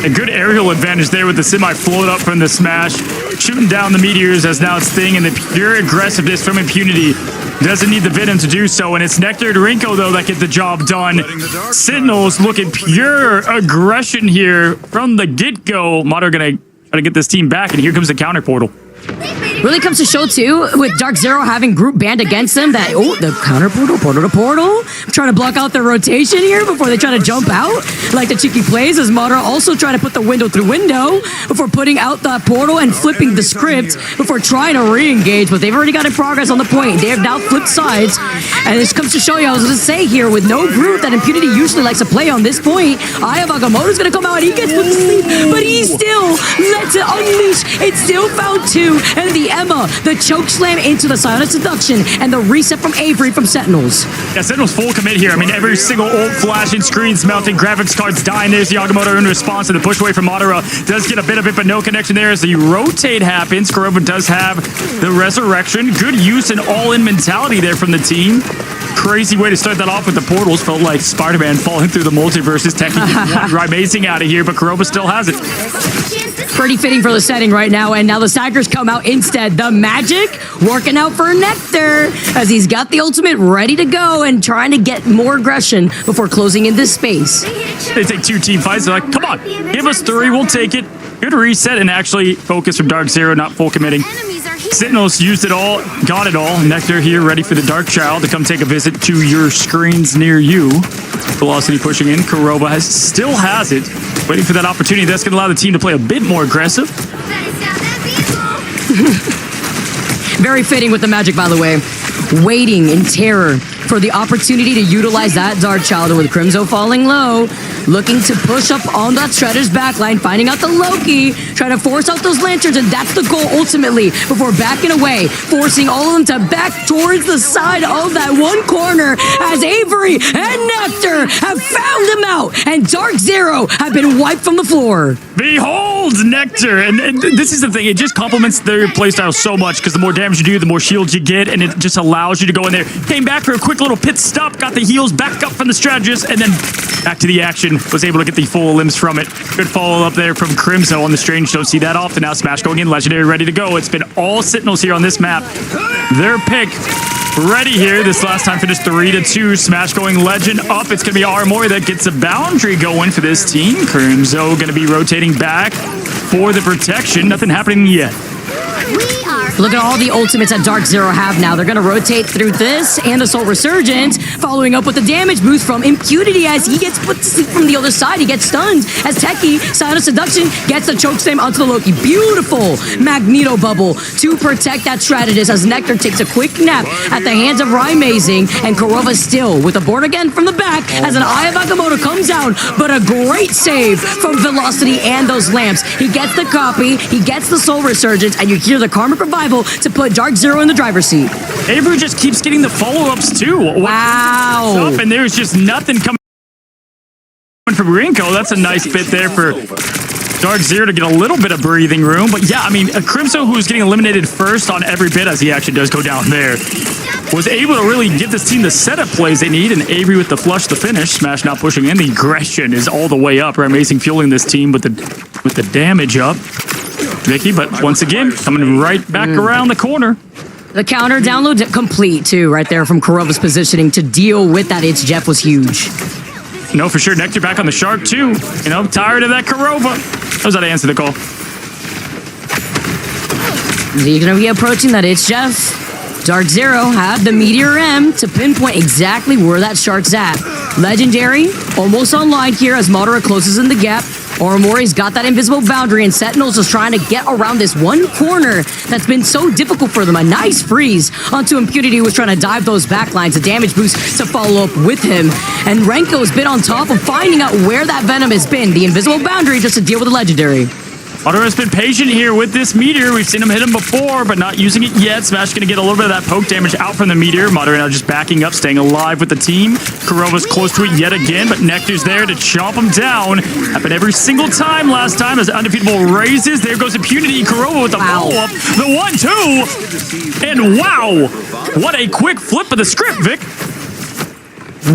A good aerial advantage there with the semi float up from the smash, shooting down the meteors as now it's Thing, and the pure aggressiveness from Impunity doesn't need the Venom to do so, and it's Nectar and Rinko though that get the job done. Sentinels looking pure aggression here from the get-go. Madara gonna try to get this team back, and here comes the counter portal. Really comes to show too, with Dark Zero having group banned against them, that, oh, the counter portal to portal. I'm trying to block out their rotation here before they try to jump out, like the cheeky plays, as Madara also trying to put the window through window before putting out that portal and flipping the script before trying to re-engage, but they've already got in progress on the point. They have now flipped sides, and this comes to show you, I was going to say here, with no group that Impunity usually likes to play on this point, Aya Agamotto's going to come out, he gets put to sleep, but he still lets it unleash. It's still found 2, and the Emma, the choke slam into the Silent Seduction, and the reset from Avery from Sentinels. Yeah, Sentinels full commit here. I mean, every single ult flashing, screens melting, graphics cards dying. There's the Agamotto in response to the push away from Madara. Does get a bit of it, but no connection there as the rotate happens. Kurova does have the resurrection. Good use and all-in mentality there from the team. Crazy way to start that off with the portals. Felt like Spider-Man falling through the multiverses. Technically amazing out of here, but Kurova still has it. Pretty fitting for the setting right now, and now the Sackers come out instead. The Magic working out for Nectar, as he's got the ultimate ready to go and trying to get more aggression before closing in this space. They take 2 team fights. They're like, come on, give us 3, we'll take it. Good reset and actually focus from Dark Zero, not full committing. Sentinels used it all, got it all. Nectar here ready for the Dark Child to come take a visit to your screens near you. Velocity pushing in. Kurova still has it. Waiting for that opportunity. That's going to allow the team to play a bit more aggressive. Very fitting with the Magic, by the way. Waiting in terror for the opportunity to utilize that Dark Child, with Crimzo falling low, looking to push up on that Shredder's backline, finding out the Loki, trying to force out those lanterns, and that's the goal ultimately, before backing away, forcing all of them to back towards the side of that one corner, as Avery and Nectar have found him out, and Dark Zero have been wiped from the floor. Behold, Nectar! And this is the thing, it just complements their playstyle so much, because the more damage you do, the more shields you get, and it just allows you to go in there. Came back for a quick little pit stop, got the heals back up from the strategist, and then back to the action. Was able to get the full limbs from it. Good follow up there from Crimzo on the Strange. Don't see that often now. Smash going in, Legendary ready to go. It's been all Sentinels here on this map. Their pick ready here. This last time finished 3-2. Smash going Legend up. It's going to be Armory that gets a boundary going for this team. Crimzo going to be rotating back for the protection. Nothing happening yet. Look at all the ultimates that Dark Zero have now. They're going to rotate through this and Assault Resurgence, following up with the damage boost from Impunity as he gets put to sleep from the other side. He gets stunned as Techie, Silent Seduction, gets the choke slam onto the Loki. Beautiful Magneto bubble to protect that strategist as Nectar takes a quick nap at the hands of Amazing, and Kurova still with the board again from the back as an Eye of Agamotto comes out, but a great save from Velocity and those lamps. He gets the copy, he gets the Soul Resurgence, and you hear the Karmic Revival to put Dark Zero in the driver's seat. Avery just keeps getting the follow-ups too. Wow. And there's just nothing coming from Rinko. That's a nice bit there for Dark Zero to get a little bit of breathing room. But yeah, I mean, Crimzo, who's getting eliminated first on every bit, as he actually does go down there, was able to really give this team the setup plays they need, and Avery with the flush to finish. Smash not pushing in. The aggression is all the way up. Amazing fueling this team with the damage up. Vicky, but once again, coming right back around the corner. The counter download complete, too, right there from Kurova's positioning to deal with that. It's Jeff was huge. No, for sure. Nectar back on the shark, too. You know, tired of that Kurova. How's that answer the call? Is he going to be approaching that? It's Jeff. Dark Zero had the Meteor M to pinpoint exactly where that shark's at. Legendary, almost online here as Madara closes in the gap. Orimori's got that invisible boundary, and Sentinels is trying to get around this one corner that's been so difficult for them. A nice freeze onto Impunity, who was trying to dive those backlines. A damage boost to follow up with him. And Renko's been on top of finding out where that Venom has been. The invisible boundary just to deal with the Legendary. Madara's been patient here with this Meteor. We've seen him hit him before, but not using it yet. Smash going to get a little bit of that poke damage out from the Meteor. Madara now just backing up, staying alive with the team. Kurova's close to it yet again, but Nectar's there to chomp him down. Happened every single time last time as Undefeatable raises. There goes Impunity. Kurova with the follow-up. The 1-2. And wow, what a quick flip of the script, Vic.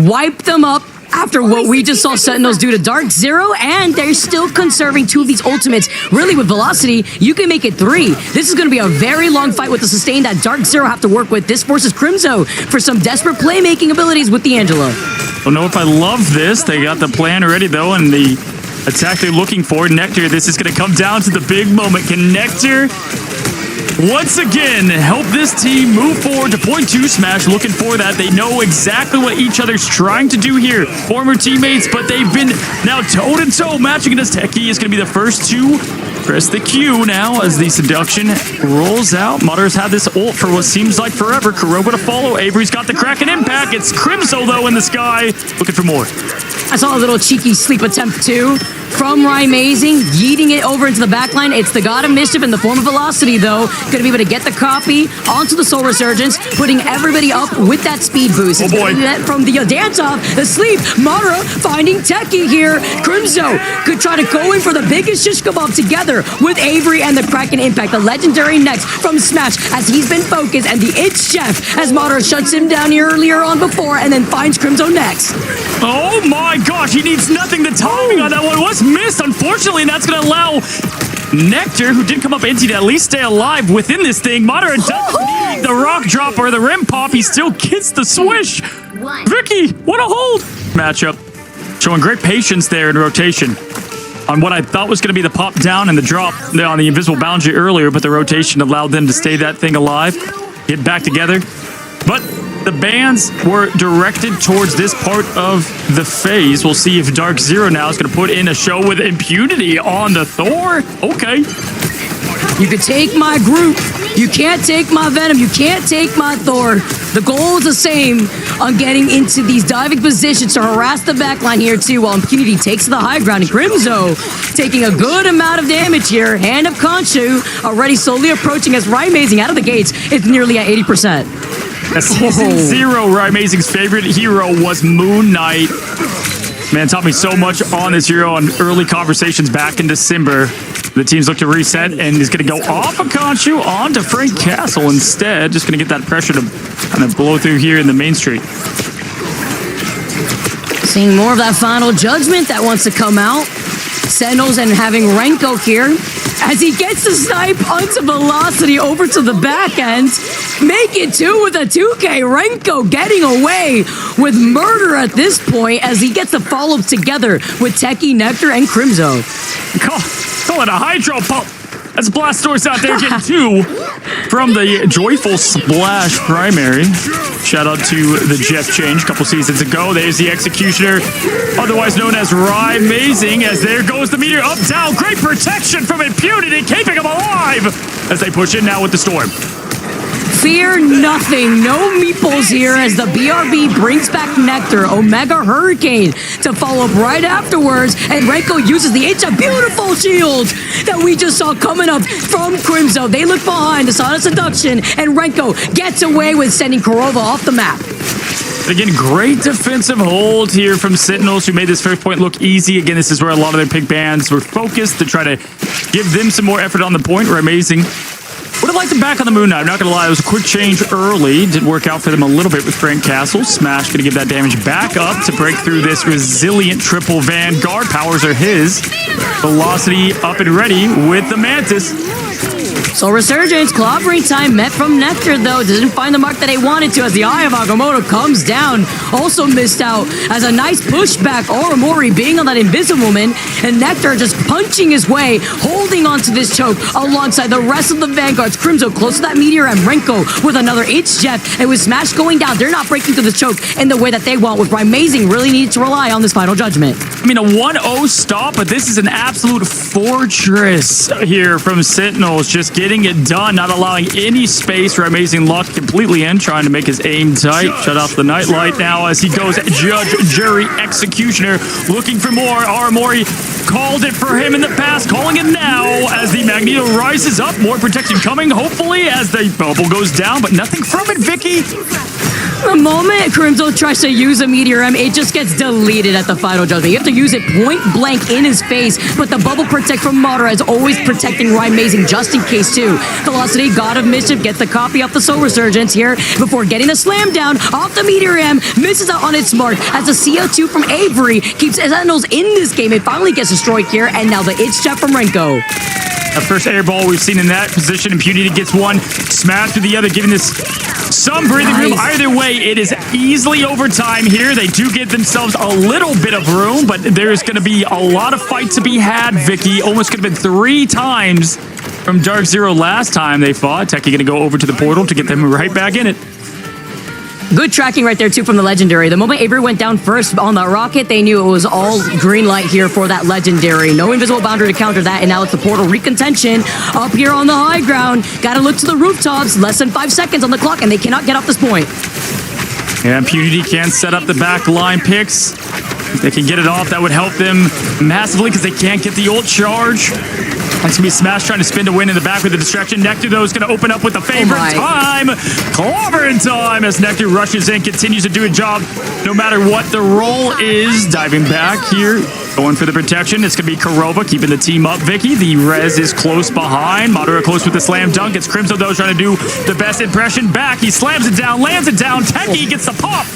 Wiped them up. After what we just saw Sentinels do to Dark Zero, and they're still conserving 2 of these ultimates. Really, with Velocity, you can make it 3. This is going to be a very long fight with the sustain that Dark Zero have to work with. This forces Crimzo for some desperate playmaking abilities with the Angela. Don't know if I love this. They got the plan ready, though, and the attack they're looking for. Nectar, this is going to come down to the big moment. Can Nectar once again help this team move forward to point 2? Smash looking for that. They know exactly what each other's trying to do here. Former teammates, but they've been now toe-to-toe matching against Techie. Is going to be the first to press the Q now as the seduction rolls out. Madara's had this ult for what seems like forever. Kurova to follow. Avery's got the Kraken impact. It's Crimzo, though, in the sky. Looking for more. I saw a little cheeky sleep attempt, too, from Rymazing, yeeting it over into the backline. It's the God of Mischief in the form of Velocity, though. Going to be able to get the copy onto the Soul Resurgence, putting everybody up with that speed boost. Oh, boy. From the dance-off, the sleep, Madara finding Techie here. Crimzo could try to go in for the biggest shish kebab together with Avery and the Kraken impact. The Legendary next from Smash as he's been focused, and the It's Chef as Madara shuts him down here earlier on before and then finds Crimzo next. Oh my gosh, he needs nothing. The timing on that one was missed, unfortunately, and that's going to allow Nectar, who did come up empty, to at least stay alive within this thing. Madara doesn't need the rock drop or the rim pop. He still gets the swish. Vicky, what a hold. Matchup. Showing great patience there in rotation on what I thought was going to be the pop down and the drop on the invisible boundary earlier, but the rotation allowed them to stay that thing alive, get back together. But the bans were directed towards this part of the phase. We'll see if Dark Zero now is going to put in a show with Impunity on the Thor. Okay. You can take my group. You can't take my Venom. You can't take my Thor. The goal is the same on getting into these diving positions to harass the backline here too, while Impunity takes the high ground. And Crimzo taking a good amount of damage here. Hand of Khonshu already slowly approaching as Rymazing out of the gates. It's nearly at 80%. Season 0, Rymazing's favorite hero was Moon Knight. Man, taught me so much on this hero on early conversations back in December. The teams look to reset, and he's going to go off of Khonshu onto Frank Castle instead. Just going to get that pressure to kind of blow through here in the main street. Seeing more of that final judgment that wants to come out. Sentinels and having Renko here as he gets the snipe onto Velocity over to the back end. Make it 2 with a 2K. Renko getting away with murder at this point as he gets the follow-up together with Techie, Nectar, and Crimzo. Call it a hydro pump. That's Blastoise out there getting 2 from the Joyful Splash primary. Shout out to the Jeff Change a couple seasons ago. There's the Executioner, otherwise known as Rymazing, as there goes the Meteor up, down. Great protection from Impunity, keeping him alive as they push in now with the Storm. Fear nothing. No meeples here as the BRB brings back Nectar. Omega Hurricane to follow up right afterwards. And Renko uses the It's a Beautiful shield that we just saw coming up from Crimzo. They look behind the Sonic Seduction, and Renko gets away with sending Kurova off the map. Again, great defensive hold here from Sentinels, who made this first point look easy. Again, this is where a lot of their pick bands were focused to try to give them some more effort on the point. Rymazing would have liked them back on the Moon Knight. I'm not going to lie, it was a quick change early. Did work out for them a little bit with Frank Castle. Smash going to give that damage back up to break through this resilient triple Vanguard. Powers are his. Velocity up and ready with the Mantis. So Resurgence, clobbering time met from Nectar, though. Doesn't find the mark that they wanted to as the Eye of Agamotto comes down. Also missed out as a nice pushback. Orimori being on that Invisible Man, and Nectar just punching his way, holding onto this choke alongside the rest of the Vanguards. Crimzo close to that Meteor, and Renko with another Jeff. And with Smash going down, they're not breaking through the choke in the way that they want, with Amazing really needs to rely on this final judgment. I mean, a 1-0 stop, but this is an absolute fortress here from Sentinels, just getting it done, not allowing any space for Amazing Luck completely in, trying to make his aim tight. Shut off the nightlight now as he goes judge, jury, executioner, looking for more. Orimori called it for him in the past, calling it now as the Magneto rises up. More protection coming, hopefully, as the bubble goes down, but nothing from it, Vicky. The moment Crimzo tries to use a Meteor M, it just gets deleted at the final judgment. You have to use it point blank in his face, but the bubble protect from Madara is always protecting Amazing just in case too. Velocity, God of Mischief, gets the copy off the Soul Resurgence here before getting the slam down off the Meteor M, misses out on its mark as the CO2 from Avery keeps Sentinels in this game. It finally gets destroyed here, and now the Itch Chef from Renko. The first air ball we've seen in that position. Impunity gets one, smash to the other, giving this some breathing room. Either way, it is easily overtime here. They do give themselves a little bit of room, but there's going to be a lot of fight to be had, Vicky. Almost could have been 3 times from Dark Zero last time they fought. Techie going to go over to the portal to get them right back in it. Good tracking right there, too, from the Legendary. The moment Avery went down first on the rocket, they knew it was all green light here for that Legendary. No invisible boundary to counter that, and now it's the portal recontention up here on the high ground. Gotta look to the rooftops. Less than 5 seconds on the clock, and they cannot get off this point. Yeah, Impunity can set up the back line picks. If they can get it off, that would help them massively because they can't get the ult charge. That's going to be Smash trying to spin to win in the back with the distraction. Nectar, though, is going to open up with the favorite time. Clobbering time as Nectar rushes in, continues to do a job no matter what the role is. Diving back here, going for the protection. It's going to be Kurova keeping the team up, Vicky. The res is close behind. Madara close with the slam dunk. It's Crimzo, though, trying to do the best impression back. He slams it down, lands it down. Techie gets the pop.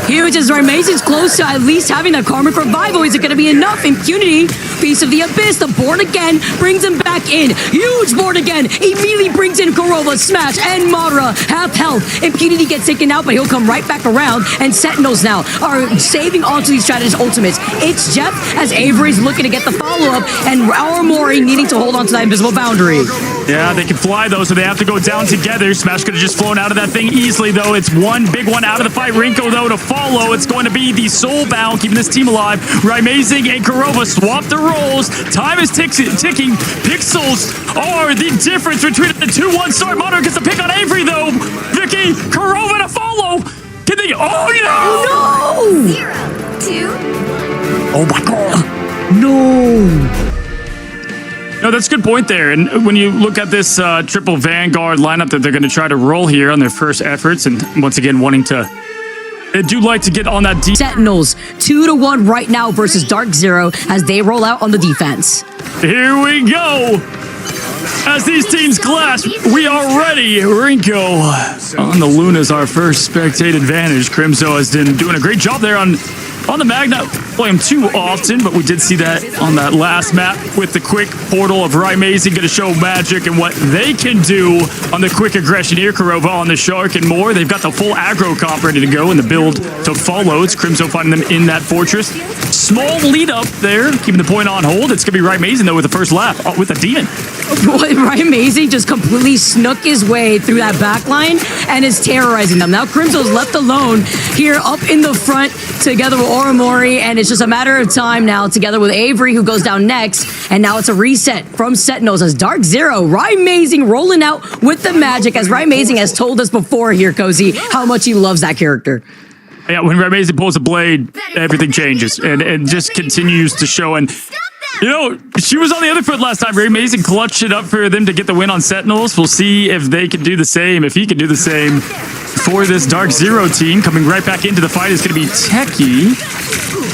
Huge as Amazing's close to at least having that Karmic Revival. Is it going to be enough? Impunity, Beast of the Abyss, the board again, brings him back in. Huge board again. Immediately brings in Kurova, Smash, and Madara. Half health. Impunity gets taken out, but he'll come right back around. And Sentinels now are saving onto these strategist ultimates. It's Jeff as Avery's looking to get the follow-up, and Orimori needing to hold on to that invisible boundary. Yeah, they can fly, though, so they have to go down together. Smash could have just flown out of that thing easily, though. It's one big one out of the fight. Rinko, though, to follow. It's going to be the Soulbound, keeping this team alive. Amazing and Kurova swap the roles. Time is ticking. Pixels are the difference between the 2-1 start. Madara gets the pick on Avery, though. Vicky, Kurova to follow. Can they... Oh, no! 0, 2. Oh, my God. No! No, that's a good point there. And when you look at this triple Vanguard lineup that they're going to try to roll here on their first efforts, and once again wanting to... They do like to get on that deep. Sentinels 2-1 right now versus Dark Zero as they roll out on the defense. Here we go. As these teams clash, we are ready. Rinko on the Luna's our first spectate advantage. Crimzo has been doing a great job there on the Magna. Play him too often, but we did see that on that last map with the quick portal of Amazing going to show magic and what they can do on the quick aggression here. Kurova on the Shark and more. They've got the full aggro comp ready to go and the build to follow. It's Crimzo finding them in that fortress. Small lead up there, keeping the point on hold. It's going to be Amazing though with the first lap with a demon. Amazing just completely snuck his way through that back line and is terrorizing them. Now Crimzo's left alone here up in the front together with Orimori, and it's just a matter of time now together with Avery, who goes down next. And now it's a reset from Sentinels as Dark Zero, Amazing rolling out with the magic, as Amazing has told us before here, Cozy, how much he loves that character. Yeah, when Amazing pulls a blade, everything changes and just continues to show. And you know, she was on the other foot last time. Amazing clutched it up for them to get the win on Sentinels. We'll see if they can do the same, if he can do the same for this Dark Zero team. Coming right back into the fight is going to be Techie.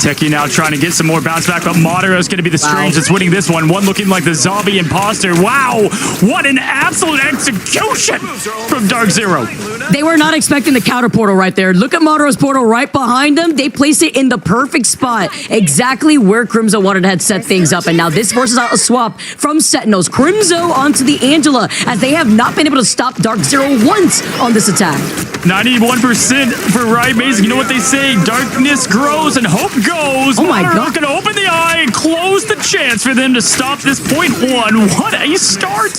Techie now trying to get some more bounce back, but Madara is going to be the Strange that's winning this one. One looking like the zombie imposter. Wow, what an absolute execution from Dark Zero. They were not expecting the counter portal right there. Look at Madara's portal right behind them. They placed it in the perfect spot, exactly where Crimzo wanted to have set things up. And now this forces out a swap from Sentinels. Crimzo onto the Angela, as they have not been able to stop Dark Zero once on this attack. 91% for Riot Maze. You know what they say? Darkness grows and hope goes. Oh my God. Going to open the eye and close the chance for them to stop this point one. What a start.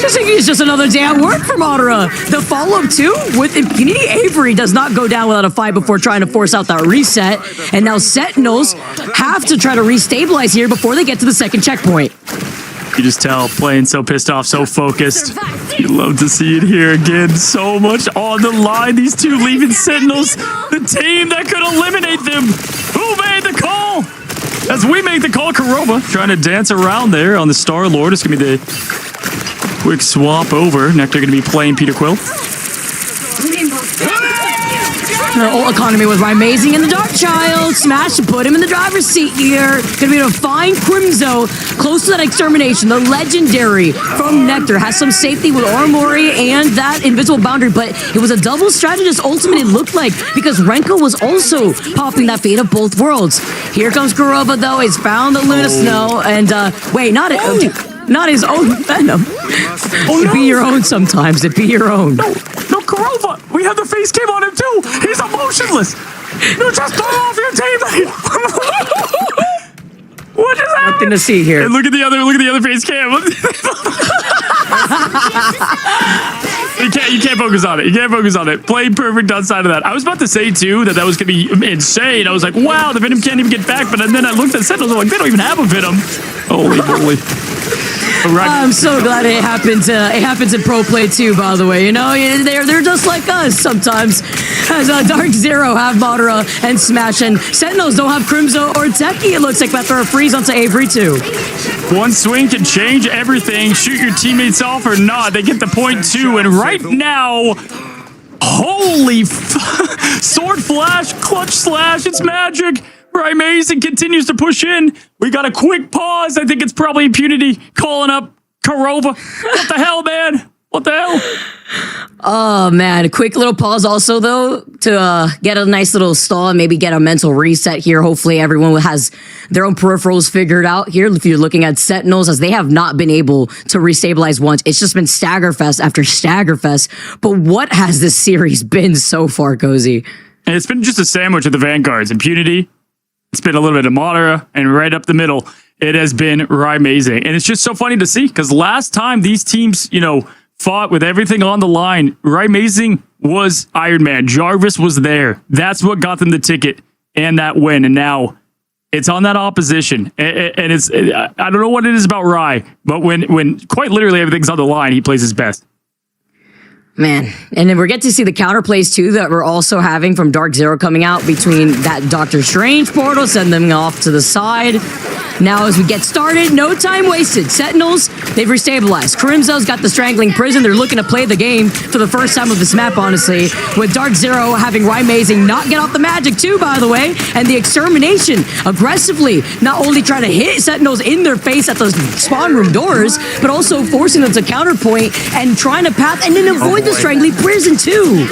This is just another day at work for Madara. The follow-up too with impunity. Avery does not go down without a fight before trying to force out that reset. And now Sentinels have to try to restabilize here before they get to the second checkpoint. You just tell, playing so pissed off, so focused. You love to see it here again. So much on the line. These two leaving Sentinels, the team that could eliminate them. Who made the call? As we make the call, Kurova trying to dance around there on the Star-Lord. It's going to be the quick swap over. Nectar going to be playing Peter Quill. Her ult economy was amazing, and the Dark Child smash to put him in the driver's seat here. Gonna be able to find Crimzo close to that extermination. The legendary from Nectar has some safety with Oromori and that invisible boundary, but it was a double strategist ultimate it looked like, because Renko was also popping that fate of both worlds. Here comes Kurova though. He's found the Luna Snow, and wait, not his own Venom. It be your own sometimes. It be your own. No, Kurova! We have the face cam on him too! He's emotionless! You just got off your teammate! What is that? Nothing to see here. And look at the other face cam. You can't focus on it. You can't focus on it. Played perfect outside of that. I was about to say too that was gonna be insane. I was like, wow, the Venom can't even get back. But then I looked at Sentinels. I'm like, they don't even have a Venom. Holy moly. Right. I'm so glad it happens. It happens in pro play too. By the way, you know they're just like us sometimes. As Dark Zero have Madara and Smash, and Sentinels don't have Crimzo or Techie. It looks like after a freeze onto Avery too. One swing can change everything. Shoot your teammates off or not. They get the point too. And right now, holy sword flash, clutch slash. It's magic. Right, Mason continues to push in. We got a quick pause. I think it's probably Impunity calling up Kurova. What the hell, man? What the hell? Oh, man. A quick little pause also, though, to get a nice little stall and maybe get a mental reset here. Hopefully everyone has their own peripherals figured out here. If you're looking at Sentinels, as they have not been able to restabilize once. It's just been Staggerfest after Staggerfest. But what has this series been so far, Cozy? And it's been just a sandwich of the Vanguards. Impunity. It's been a little bit of Madara, and right up the middle, it has been amazing. And it's just so funny to see, because last time these teams, fought with everything on the line, Amazing was Iron Man. Jarvis was there. That's what got them the ticket and that win. And now it's on that opposition. And I don't know what it is about Rai, but when quite literally everything's on the line, he plays his best. Man, and then we're getting to see the counterplays too that we're also having from Dark Zero coming out between that Doctor Strange portal, send them off to the side. Now as we get started, no time wasted. Sentinels, they've restabilized. Crimzo's got the Strangling Prison. They're looking to play the game for the first time of this map, honestly. With Dark Zero having Amazing not get off the magic too, by the way. And the Extermination aggressively not only trying to hit Sentinels in their face at those spawn room doors, but also forcing them to counterpoint and trying to path and then avoid the Strangling Prison too.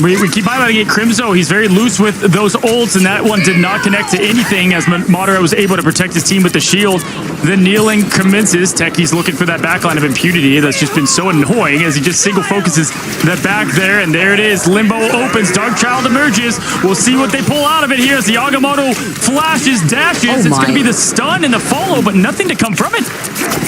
We keep highlighting it. Crimzo, he's very loose with those ults, and that one did not connect to anything as Madara was able to protect his team with the shield. The kneeling commences. Techie's looking for that backline of Impunity. That's just been so annoying as he just single focuses the back there, and there it is. Limbo opens. Dark Child emerges. We'll see what they pull out of it here as the Agamotto flashes, dashes. It's going to be the stun and the follow, but nothing to come from it.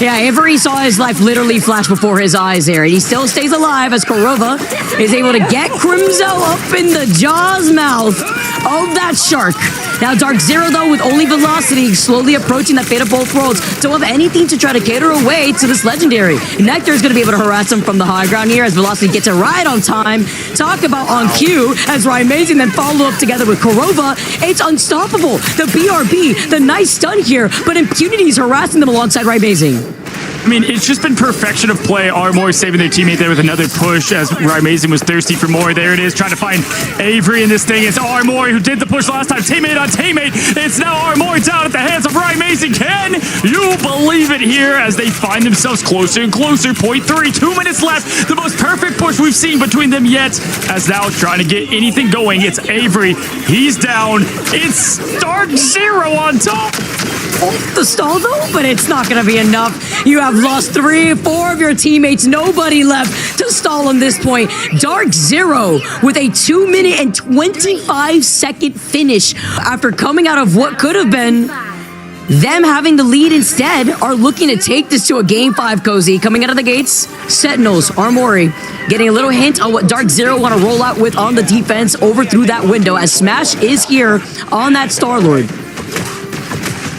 Yeah, Avery saw his life literally flash before his eyes there. He still stays alive as Kurova is able to get Crimzo up in the jaws mouth of that shark. Now Dark Zero, though, with only velocity, slowly approaching that fate of both worlds. Don't have anything to try to cater away to this legendary. Nectar is going to be able to harass him from the high ground here as Velocity gets it right on time. Talk about on cue as Amazing then follow up together with Kurova. It's unstoppable. The BRB, the nice stun here, but Impunity is harassing them alongside Amazing. I mean, it's just been perfection of play. Armory saving their teammate there with another push as Rymazing was thirsty for more. There it is, trying to find Avery in this thing. It's Armory who did the push last time. Teammate on teammate. It's now Armory down at the hands of Rymazing. Can you believe it here as they find themselves closer and closer? 0.3, 2 minutes left. The most perfect push we've seen between them yet. As now trying to get anything going. It's Avery. He's down. It's Dark Zero on top. The stall though, but it's not going to be enough. You have lost 3 or 4 of your teammates. Nobody left to stall on this point. Dark Zero with a 2-minute and 25-second finish after coming out of what could have been them having the lead instead are looking to take this to a Game 5, Cozy. Coming out of the gates, Sentinels, Armory, getting a little hint on what Dark Zero want to roll out with on the defense over through that window as Smash is here on that Star-Lord.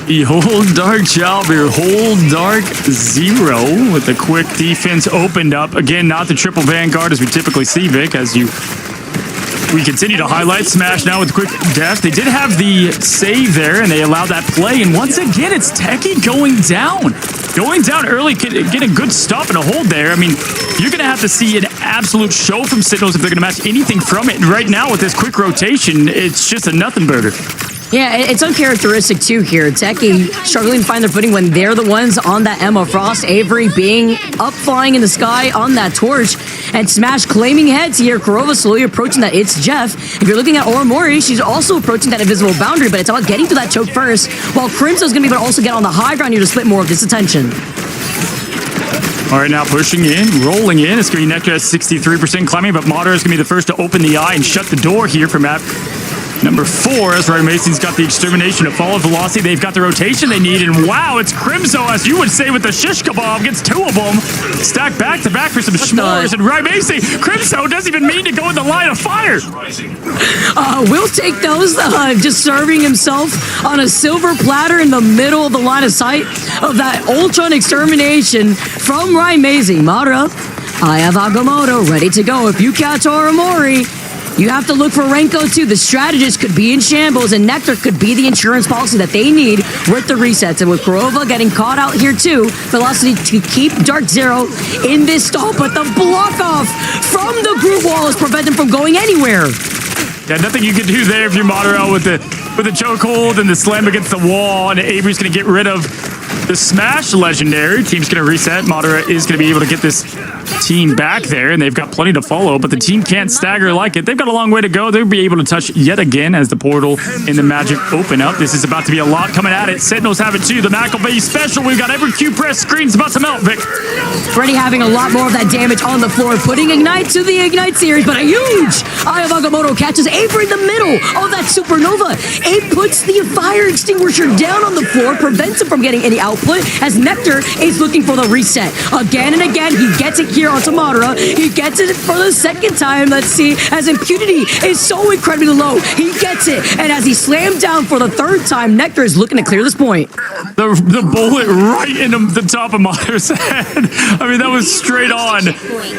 Behold Dark Jobber, hold Dark Zero with a quick defense opened up. Again, not the triple Vanguard as we typically see, Vic, as we continue to highlight Smash now with quick dash. They did have the save there, and they allowed that play. And once again, it's Techie going down. Going down early, get a good stop and a hold there. I mean, you're going to have to see an absolute show from Sentinels if they're going to match anything from it. And right now, with this quick rotation, it's just a nothing burger. Yeah, it's uncharacteristic too here. Techie struggling to find their footing when they're the ones on that Emma Frost. Avery being up flying in the sky on that torch. And Smash claiming heads here. Kurova slowly approaching that. It's Jeff. If you're looking at Oromori, she's also approaching that invisible boundary, but it's about getting to that choke first. While Crimso's going to be able to also get on the high ground here to split more of this attention. All right, now pushing in, rolling in. It's going to be Nectar at 63% climbing, but Madara is going to be the first to open the eye and shut the door here for map number 4, as Rymazing's got the extermination to follow velocity. They've got the rotation they need, and wow, it's Crimso, as you would say, with the shish kebab, gets 2 of them. Stacked back to back for some s'mores, and Rymazing, Crimso doesn't even mean to go in the line of fire. We'll take those, just serving himself on a silver platter in the middle of the line of sight of that Ultron extermination from Rymazing. Madara, I have Agamotto ready to go. If you catch Oromori, you have to look for Renko too. The strategist could be in shambles, and Nectar could be the insurance policy that they need with the resets. And with Kurova getting caught out here too, Velocity to keep Dark Zero in this stall, but the block off from the group wall is preventing from going anywhere. Yeah, nothing you can do there if you're Madara with the chokehold and the slam against the wall, and Avery's going to get rid of the Smash legendary. Team's going to reset. Madara is going to be able to get this team back there, and they've got plenty to follow, but the team can't stagger like it. They've got a long way to go. They'll be able to touch yet again as the portal and the magic open up. This is about to be a lot coming at it. Sentinels have it too. The McElvey special. We've got every Q press screen's about to melt, Vic. Already having a lot more of that damage on the floor, putting Ignite to the Ignite series, but a huge Eye of Agamotto catches Avery in the middle of that Supernova. It puts the fire extinguisher down on the floor, prevents him from getting any output, as Nectar is looking for the reset. Again and again, he gets it here onto Madara. He gets it for the second time. Let's see, as Impunity is so incredibly low. He gets it, and as he slammed down for the 3rd time, Nectar is looking to clear this point. The bullet right into the top of Madara's head. I mean, that was straight on,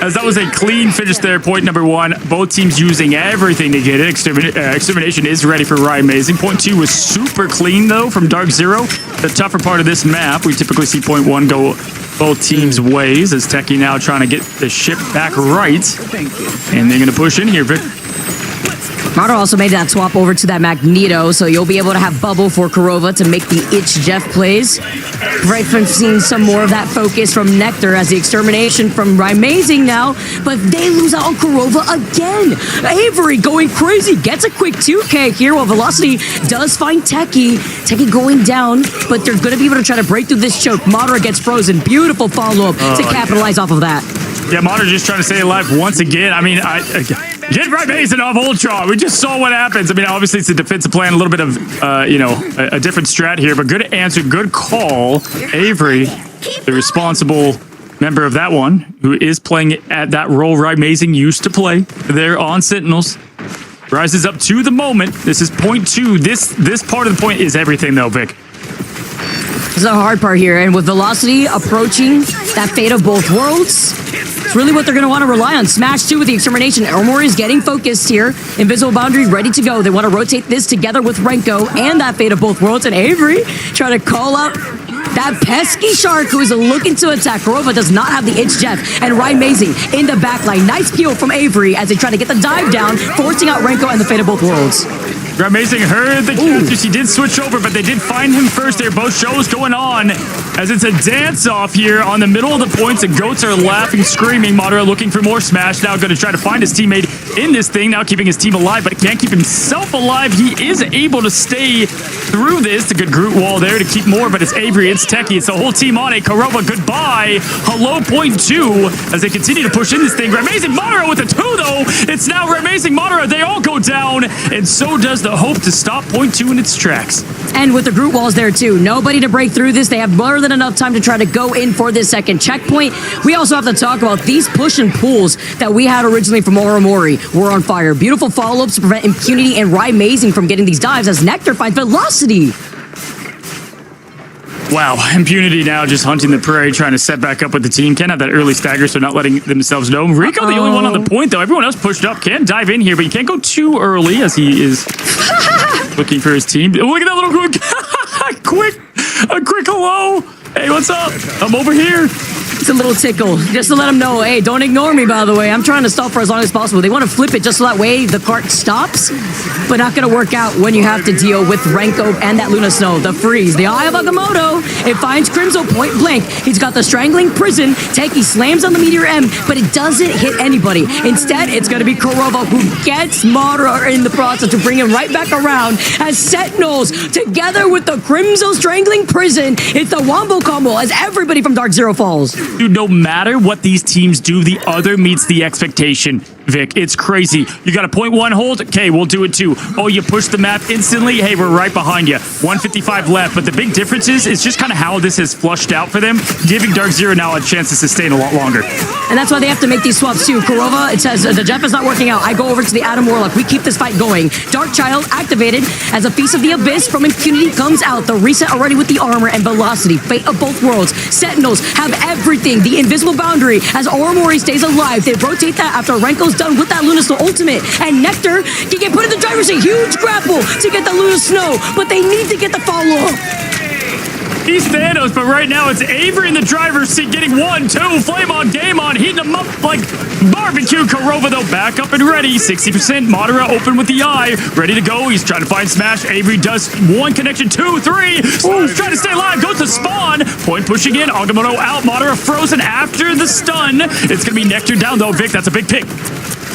as that was a clean finish there. Point number 1. Both teams using everything to get it. Extermination is ready for Rymazing. Point 2 was super clean, though, from Dark Zero. The tougher part of this map, we typically see point 1 go both teams' ways, as Techie now trying to get the ship back right. And they're going to push in here, Vic. Madara also made that swap over to that Magneto, so you'll be able to have Bubble for Kurova to make the Itch Jeff plays. Right from seeing some more of that focus from Nectar as the extermination from Rymazing now, but they lose out on Kurova again. Avery going crazy, gets a quick 2K here while Velocity does find Techie. Techie going down, but they're going to be able to try to break through this choke. Madara gets frozen. Beautiful follow-up to capitalize off of that. Yeah, Madara just trying to stay alive once again. I mean, get Rymazing off Ultron. We just saw what happens. I mean, obviously it's a defensive plan, a little bit of, a different strat here, but good answer, good call. Avery, the responsible member of that one, who is playing at that role Rymazing used to play there on Sentinels, rises up to the moment. This is point 2. This part of the point is everything, though, Vic. This is the hard part here, and with Velocity approaching that fate of both worlds, it's really what they're going to want to rely on. Smash 2 with the extermination. Armory is getting focused here. Invisible Boundary ready to go. They want to rotate this together with Renko and that fate of both worlds, and Avery trying to call out That pesky Shark who is looking to attack. Korova does not have the itch Jeff. And Ryan Mazing in the back line. Nice peel from Avery as they try to get the dive down, forcing out Renko and the Fate of both worlds. Amazing heard the catches. He did switch over, but they did find him first there. Both shows going on as it's a dance-off here on the middle of the points. The goats are laughing, screaming. Madara looking for more smash. Now going to try to find his teammate in this thing. Now keeping his team alive, but can't keep himself alive. He is able to stay through this. A good Groot wall there to keep more, but it's Avery, it's Techie, it's the whole team on it. Korova, goodbye. Hello, point two as they continue to push in this thing. Amazing Madara with a two, though. It's now Amazing Madara. They all go down, and so does the hope to stop point two in its tracks. And with the Groot walls there too. Nobody to break through this. They have more than enough time to try to go in for this second checkpoint. We also have to talk about these push and pulls that we had originally from Orimori were on fire. Beautiful follow-ups to prevent Impunity and Rye Mazing from getting these dives as Nectar finds Velocity. Wow, Impunity now just hunting the prey, trying to set back up with the team. Can't have that early stagger, so not letting themselves know. Rico, the only one on the point, though. Everyone else pushed up. Can dive in here, but you can't go too early as he is looking for his team. Look at that little quick hello. Hey, what's up? I'm over here. It's a little tickle, just to let them know, hey, don't ignore me, by the way. I'm trying to stop for as long as possible. They want to flip it just so that way the cart stops, but not going to work out when you have to deal with Renko and that Luna Snow. The freeze, the Eye of Agamotto. It finds Crimzo point blank. He's got the strangling prison. Techie slams on the Meteor M, but it doesn't hit anybody. Instead, it's going to be Korova who gets Madara in the process to bring him right back around as Sentinels, together with the Crimzo strangling prison. It's the Wombo combo as everybody from Dark Zero falls. Dude, no matter what these teams do, the other meets the expectation. Vic, it's crazy. You got a 0.1 hold? Okay, we'll do it too. Oh, you push the map instantly? Hey, we're right behind you. 155 left, but the big difference is it's just kind of how this has flushed out for them, giving Dark Zero now a chance to sustain a lot longer. And that's why they have to make these swaps too. Korova, it says the Jeff is not working out. I go over to the Adam Warlock. We keep this fight going. Dark Child activated as a Feast of the Abyss from Impunity comes out. The reset already with the armor and velocity. Fate of both worlds. Sentinels have everything. The invisible boundary as Orimori stays alive. They rotate that after Renko's done with that Luna Snow ultimate. And Nectar can get put in the driver's seat. Huge grapple to get the Luna Snow, but they need to get the follow-up. He's Thanos, but right now it's Avery in the driver's seat getting 1-2. Flame on, game on, heating them up like barbecue. Korova, though, back up and ready. 60%. Madara open with the eye. Ready to go. He's trying to find Smash. Avery does one connection, 2, 3. He's trying to stay alive. Goes to spawn. Point pushing in. Agamotto out. Madara frozen after the stun. It's going to be Nectar down, though. Vic, that's a big pick.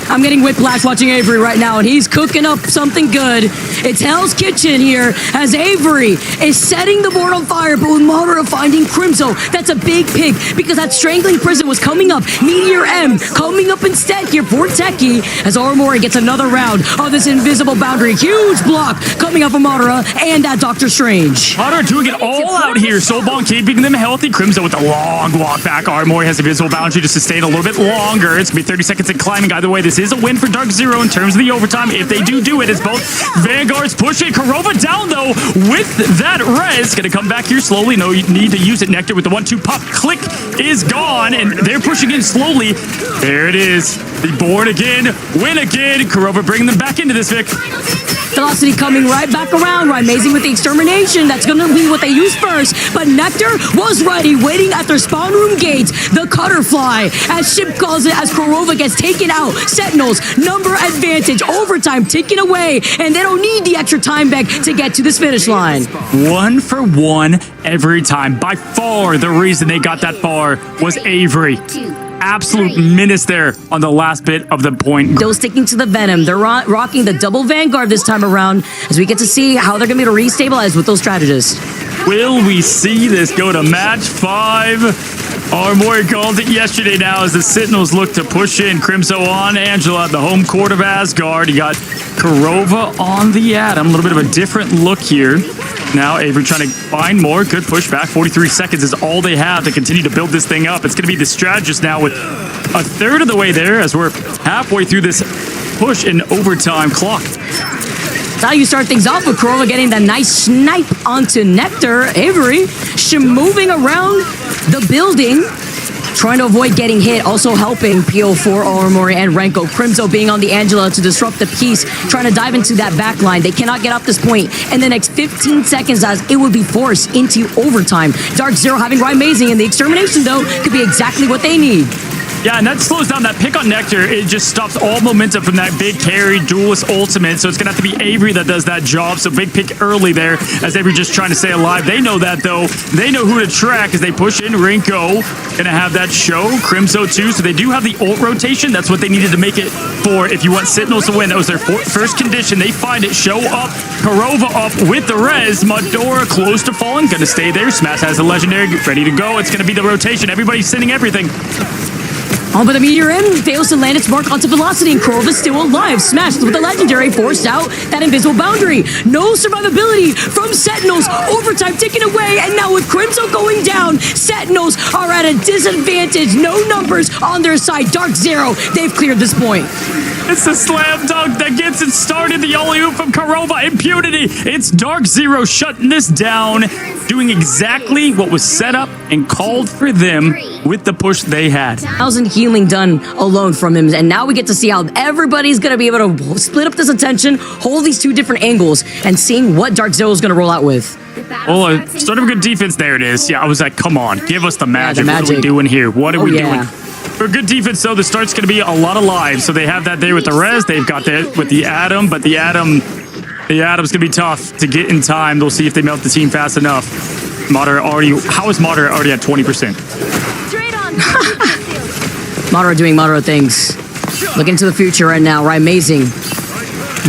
I'm getting whiplash watching Avery right now, and he's cooking up something good. It's Hell's Kitchen here as Avery is setting the board on fire, but with Madara finding Crimzo. That's a big pick because that Strangling Prison was coming up. Meteor M coming up instead here for Techie as Orimori gets another round of this invisible boundary. Huge block coming up from Madara and that Doctor Strange. Madara doing it all out here. Soulbong keeping them healthy. Crimzo with a long walk back. Orimori has a visible boundary to sustain a little bit longer. It's going to be 30 seconds in climbing. Either way, this is a win for Dark Zero in terms of the overtime. If they do it, it's both Vanguards pushing. Korova down, though, with that res. Going to come back here slowly. No need to use it. Nectar with the 1-2 pop. Click is gone, and they're pushing in slowly. There it is. The board again. Win again. Korova bringing them back into this, Vic. Velocity coming right back around. Right, amazing with the extermination. That's going to be what they use first. But Nectar was ready, waiting at their spawn room gates. The Cutterfly, as Ship calls it, as Korova gets taken out. Sentinels, number advantage. Overtime ticking away. And they don't need the extra time back to get to this finish line. 1 for 1 every time. By far, the reason they got that far was Avery. Absolute menace there on the last bit of the point. Still sticking to the Venom. They're rocking the double Vanguard this time around as we get to see how they're going to be able to restabilize with those strategists. Will we see this go to match 5? Orimori called it yesterday now as the Sentinels look to push in. Crimzo on Angela at the home court of Asgard. You got Korova on the Atom. A little bit of a different look here. Now Avery trying to find more. Good pushback. 43 seconds is all they have to continue to build this thing up. It's going to be the strategist now with a third of the way there as we're halfway through this push in overtime clock. That's how you start things off with Korova getting that nice snipe onto Nectar. Avery moving around the building. trying to avoid getting hit, also helping peel for Aramori and Renko. Crimzo being on the Angela to disrupt the piece, trying to dive into that back line. They cannot get up this point in the next 15 seconds as it will be forced into overtime. Dark Zero having Ryan Amazing, and the extermination, though, could be exactly what they need. Yeah, and that slows down that pick on Nectar. It just stops all momentum from that big carry duelist ultimate. So it's going to have to be Avery that does that job. So big pick early there as Avery just trying to stay alive. They know that, though. They know who to track as they push in. Rinko going to have that show. Crimzo, too. So they do have the ult rotation. That's what they needed to make it for if you want Sentinels to win. That was their first condition. They find it. Show up. Karova up with the res. Madora close to falling. Going to stay there. Smash has the legendary ready to go. It's going to be the rotation. Everybody's sending everything. Oh, but the Meteor M fails to land its mark onto Velocity, and Kurova's still alive. Smashed with the legendary, forced out that invisible boundary. No survivability from Sentinels. Overtime ticking away, and now with Crimzo going down, Sentinels are at a disadvantage. No numbers on their side. Dark Zero, they've cleared this point. It's the slam dunk that gets it started. The alley-oop from Karova. Impunity. It's Dark Zero shutting this down, doing exactly what was set up and called for them with the push they had. 1,000 healing done alone from him, and now we get to see how everybody's going to be able to split up this attention, hold these two different angles, and seeing what Dark Zero is going to roll out with. Oh, start of a good defense. There it is. Yeah, I was like, come on, give us the magic. Yeah, the magic. What are we doing here? What are we doing? For good defense, though, the start's going to be a lot of lives. So they have that there with the res. They've got that with the Atom, but the Atom's going to be tough to get in time. They'll see if they melt the team fast enough. How is Madara already at 20%? Madara doing Madara things. Looking to the future right now. Right, amazing.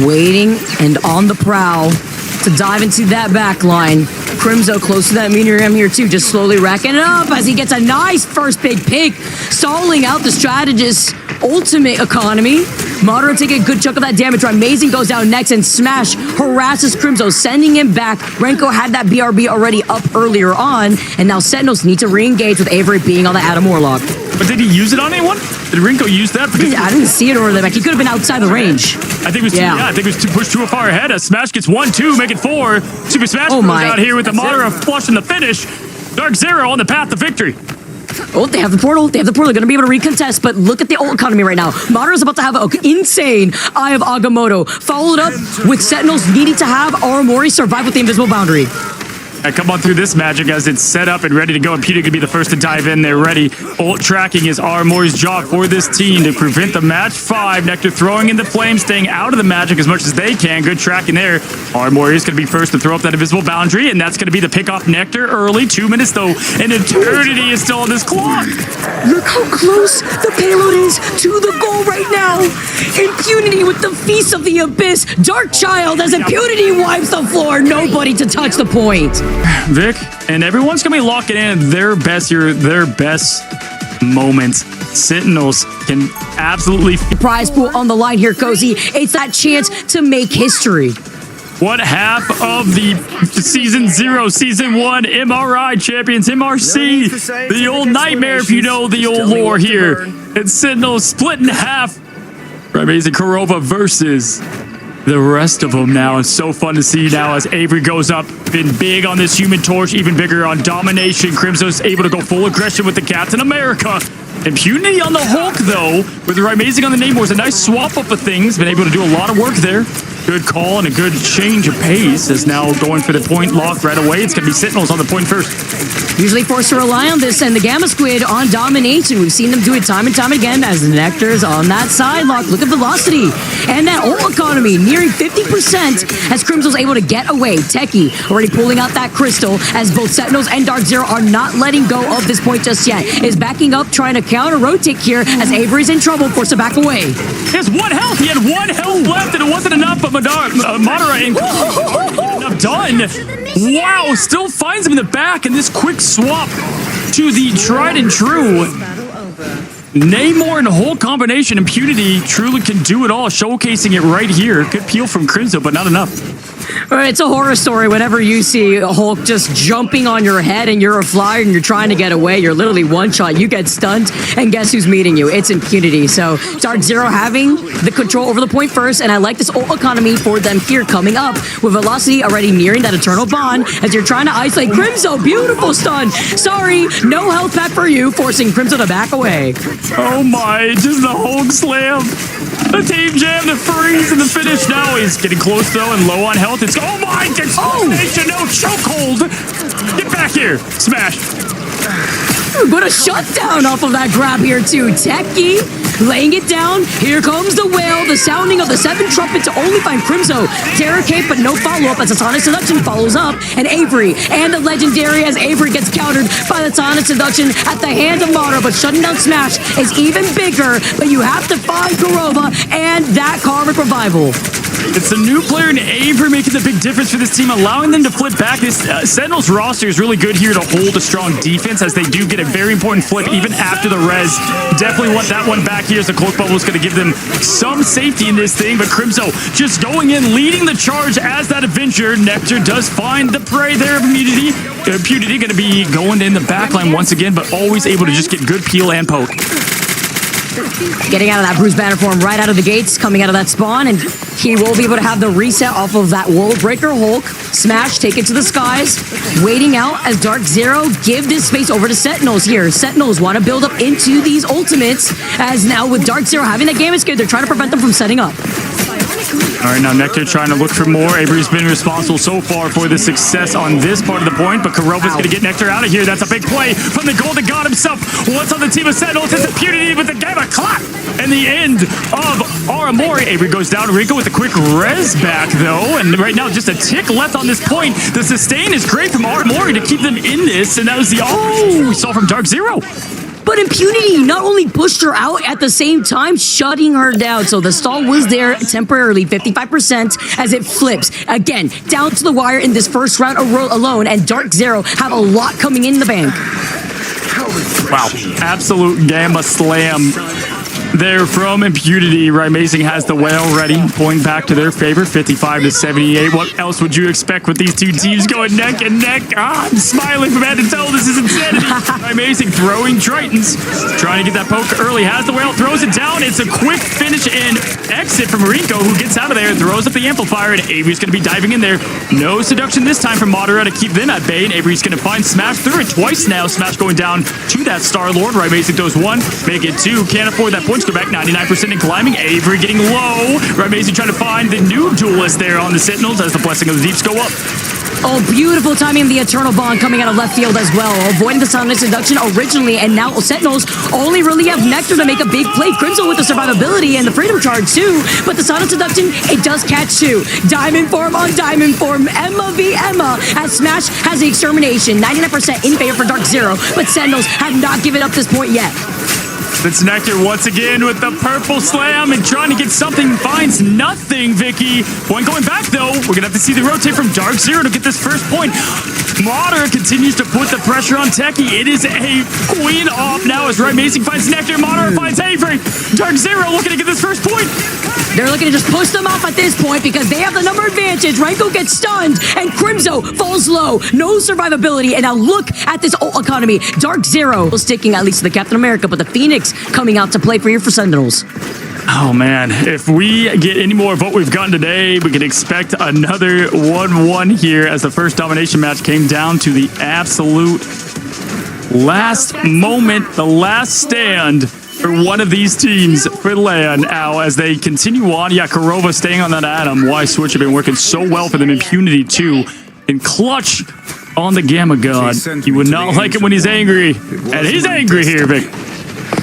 Waiting and on the prowl to dive into that back line. Crimzo close to that Meteor M here too, just slowly racking it up as he gets a nice first big pick, stalling out the strategist's ultimate economy. Madara taking a good chunk of that damage. Amazing goes down next, and Smash harasses Crimzo, sending him back. Renko had that BRB already up earlier on, and now Sentinels need to re-engage with Avery being on the Adam Warlock. But did he use it on anyone? Did Rinko use that? I didn't see it or like he could have been outside the range. I think it was I think it was pushed too far ahead. As Smash gets 1-2, make it 4. Super Smash goes out here with the Madara flush in the finish. Dark Zero on the path to victory. Oh, they have the portal. They're going to be able to recontest, but look at the ult economy right now. Madara's about to have an insane Eye of Agamotto, followed up with Sentinels needing to have Aramori survive with the invisible boundary. I come on through this magic as it's set up and ready to go. And Peter could be the first to dive in there. Ready. Ult tracking is Aramori's job for this team to prevent the match 5. Nectar throwing in the flame, staying out of the magic as much as they can. Good tracking there. Aramori is going to be first to throw up that invisible boundary, and that's going to be the pick off Nectar early. 2 minutes though. An eternity is still on this clock. Look how close the payload is to the goal right now. Impunity with the Feast of the Abyss. Dark Child as Impunity wipes the floor. Nobody to touch the point. Vic, and everyone's going to be locking in their best moments. Sentinels can absolutely... Prize pool on the line here, Cozy. It's that chance to make history. What half of the Season 0, Season 1 MRI champions, MRC, the old nightmare if you know the old lore here. It's Sentinels split in half. Amazing Karova versus the rest of them now. It's so fun to see now as Avery goes up. Been big on this Human Torch, even bigger on Domination. Crimzo's able to go full aggression with the Captain America. Impunity on the Hulk, though, with Amazing on the name wars. A nice swap up of things. Been able to do a lot of work there. Good call and a good change of pace is now going for the point lock right away. It's going to be Sentinels on the point first. Usually forced to rely on this, and the Gamma Squid on Domination. We've seen them do it time and time again as the Nectar's on that side lock. Look at Velocity and that ult economy nearing 50% as Crimzo's able to get away. Techie already pulling out that crystal as both Sentinels and Dark Zero are not letting go of this point just yet. Is backing up, trying to counter rotate here as Avery's in trouble, forced to back away. He has 1 health. He had 1 health left, and it wasn't enough, but Madara enough done. Wow, still finds him in the back, and this quick swap to the tried and true Namor and Hulk combination. Impunity truly can do it all, showcasing it right here. Good peel from Crimzo, but not enough. It's a horror story whenever you see Hulk just jumping on your head and you're a flyer and you're trying to get away. You're literally one shot. You get stunned, and guess who's meeting you? It's Impunity. So Dark Zero having the control over the point first, and I like this ult economy for them here coming up with Velocity already nearing that Eternal Bond as you're trying to isolate Crimzo. Beautiful stun. Sorry, no health pack for you, forcing Crimzo to back away. Oh my, just the Hulk slam. The team jam, the freeze, and the finish. Now he's getting close though and low on health. It's oh my, explosion, no chokehold. Get back here, smash. But a shutdown off of that grab here too. Techie laying it down. Here comes the whale. The sounding of the 7 trumpet to only find Crimzo. Terror Cape, but no follow-up as the Sonic Seduction follows up. And Avery and the Legendary as Avery gets countered by the Sonic Seduction at the hands of Mara. But shutting down Smash is even bigger. But you have to find Kurova and that Karmic Revival. It's a new player in Avery making the big difference for this team, allowing them to flip back. This Sentinels roster is really good here to hold a strong defense as they do get a very important flip even after the res. Definitely want that one back here as the cloak bubble is going to give them some safety in this thing. But Crimzo just going in, leading the charge as that Avenger. Nectar does find the prey there of Impunity. Impunity going to be going in the backline once again, but always able to just get good peel and poke. Getting out of that Bruce Banner form right out of the gates, coming out of that spawn, and he will be able to have the reset off of that World Breaker Hulk. Smash, take it to the skies. Waiting out as Dark Zero give this space over to Sentinels here. Sentinels want to build up into these ultimates, as now with Dark Zero having that game escape, they're trying to prevent them from setting up. All right, now Nectar trying to look for more. Avery's been responsible so far for the success on this part of the point, but Kurova's going to get Nectar out of here. That's a big play from the Golden God himself. What's on the team of Sentinels? It's Impunity with the game of clap. And the end of Aramori. Avery goes down. Rico with a quick res back, though. And right now, just a tick left on this point. The sustain is great from Aramori to keep them in this. And that was the we saw from Dark Zero. But Impunity not only pushed her out at the same time, shutting her down. So the stall was there temporarily, 55% as it flips. Again, down to the wire in this first round alone. And Dark Zero have a lot coming in the bank. Wow. Absolute Gamma Slam there from Impunity. Right, Amazing has the whale ready, pulling back to their favor, 55-78. What else would you expect with these two teams going neck and neck? I'm smiling from head to toe. This is insanity. Right, Amazing throwing Tritons, trying to get that poke early. Has the whale, throws it down. It's a quick finish and exit from Rico, who gets out of there and throws up the amplifier. And Avery's going to be diving in there. No seduction this time from Madara to keep them at bay. And Avery's going to find Smash through it twice now. Smash going down to that Star-Lord. Right, Amazing throws 1, make it 2. Can't afford that point. Go back 99% and climbing. Avery getting low. Right, Amazing trying to find the new duelist there on the Sentinels as the Blessing of the Deeps go up. Oh, beautiful timing. The Eternal Bond coming out of left field as well. Avoiding the Sonic Seduction originally, and now Sentinels only really have Nectar to make a big play. Crimson with the survivability and the Freedom Charge too, but the Sonic Seduction, it does catch too. Diamond form on Diamond form. Emma v Emma as Smash has the extermination. 99% in favor for Dark Zero, but Sentinels have not given up this point yet. It's Nectar once again with the purple slam and trying to get something, finds nothing, Vicky. Point going back, though. We're going to have to see the rotate from Dark Zero to get this first point. Madara continues to put the pressure on Techie. It is a queen off now as Right Amazing finds Nectar. Madara finds Avery. Dark Zero looking to get this first point. They're looking to just push them off at this point because they have the number advantage. Ranko gets stunned, and Crimzo falls low. No survivability, and now look at this ult economy. Dark Zero sticking at least to the Captain America, but the Phoenix coming out to play for you for Sentinels. Oh, man. If we get any more of what we've gotten today, we can expect another 1-1 here as the first domination match came down to the absolute last moment, the last stand for one of these teams for LAN now as they continue on. Yeah, Kurova staying on that Atom. Why Switch have been working so well for them. Impunity, too. And clutch on the Gamma God. You would not like it when he's angry. And he's angry here, Vic.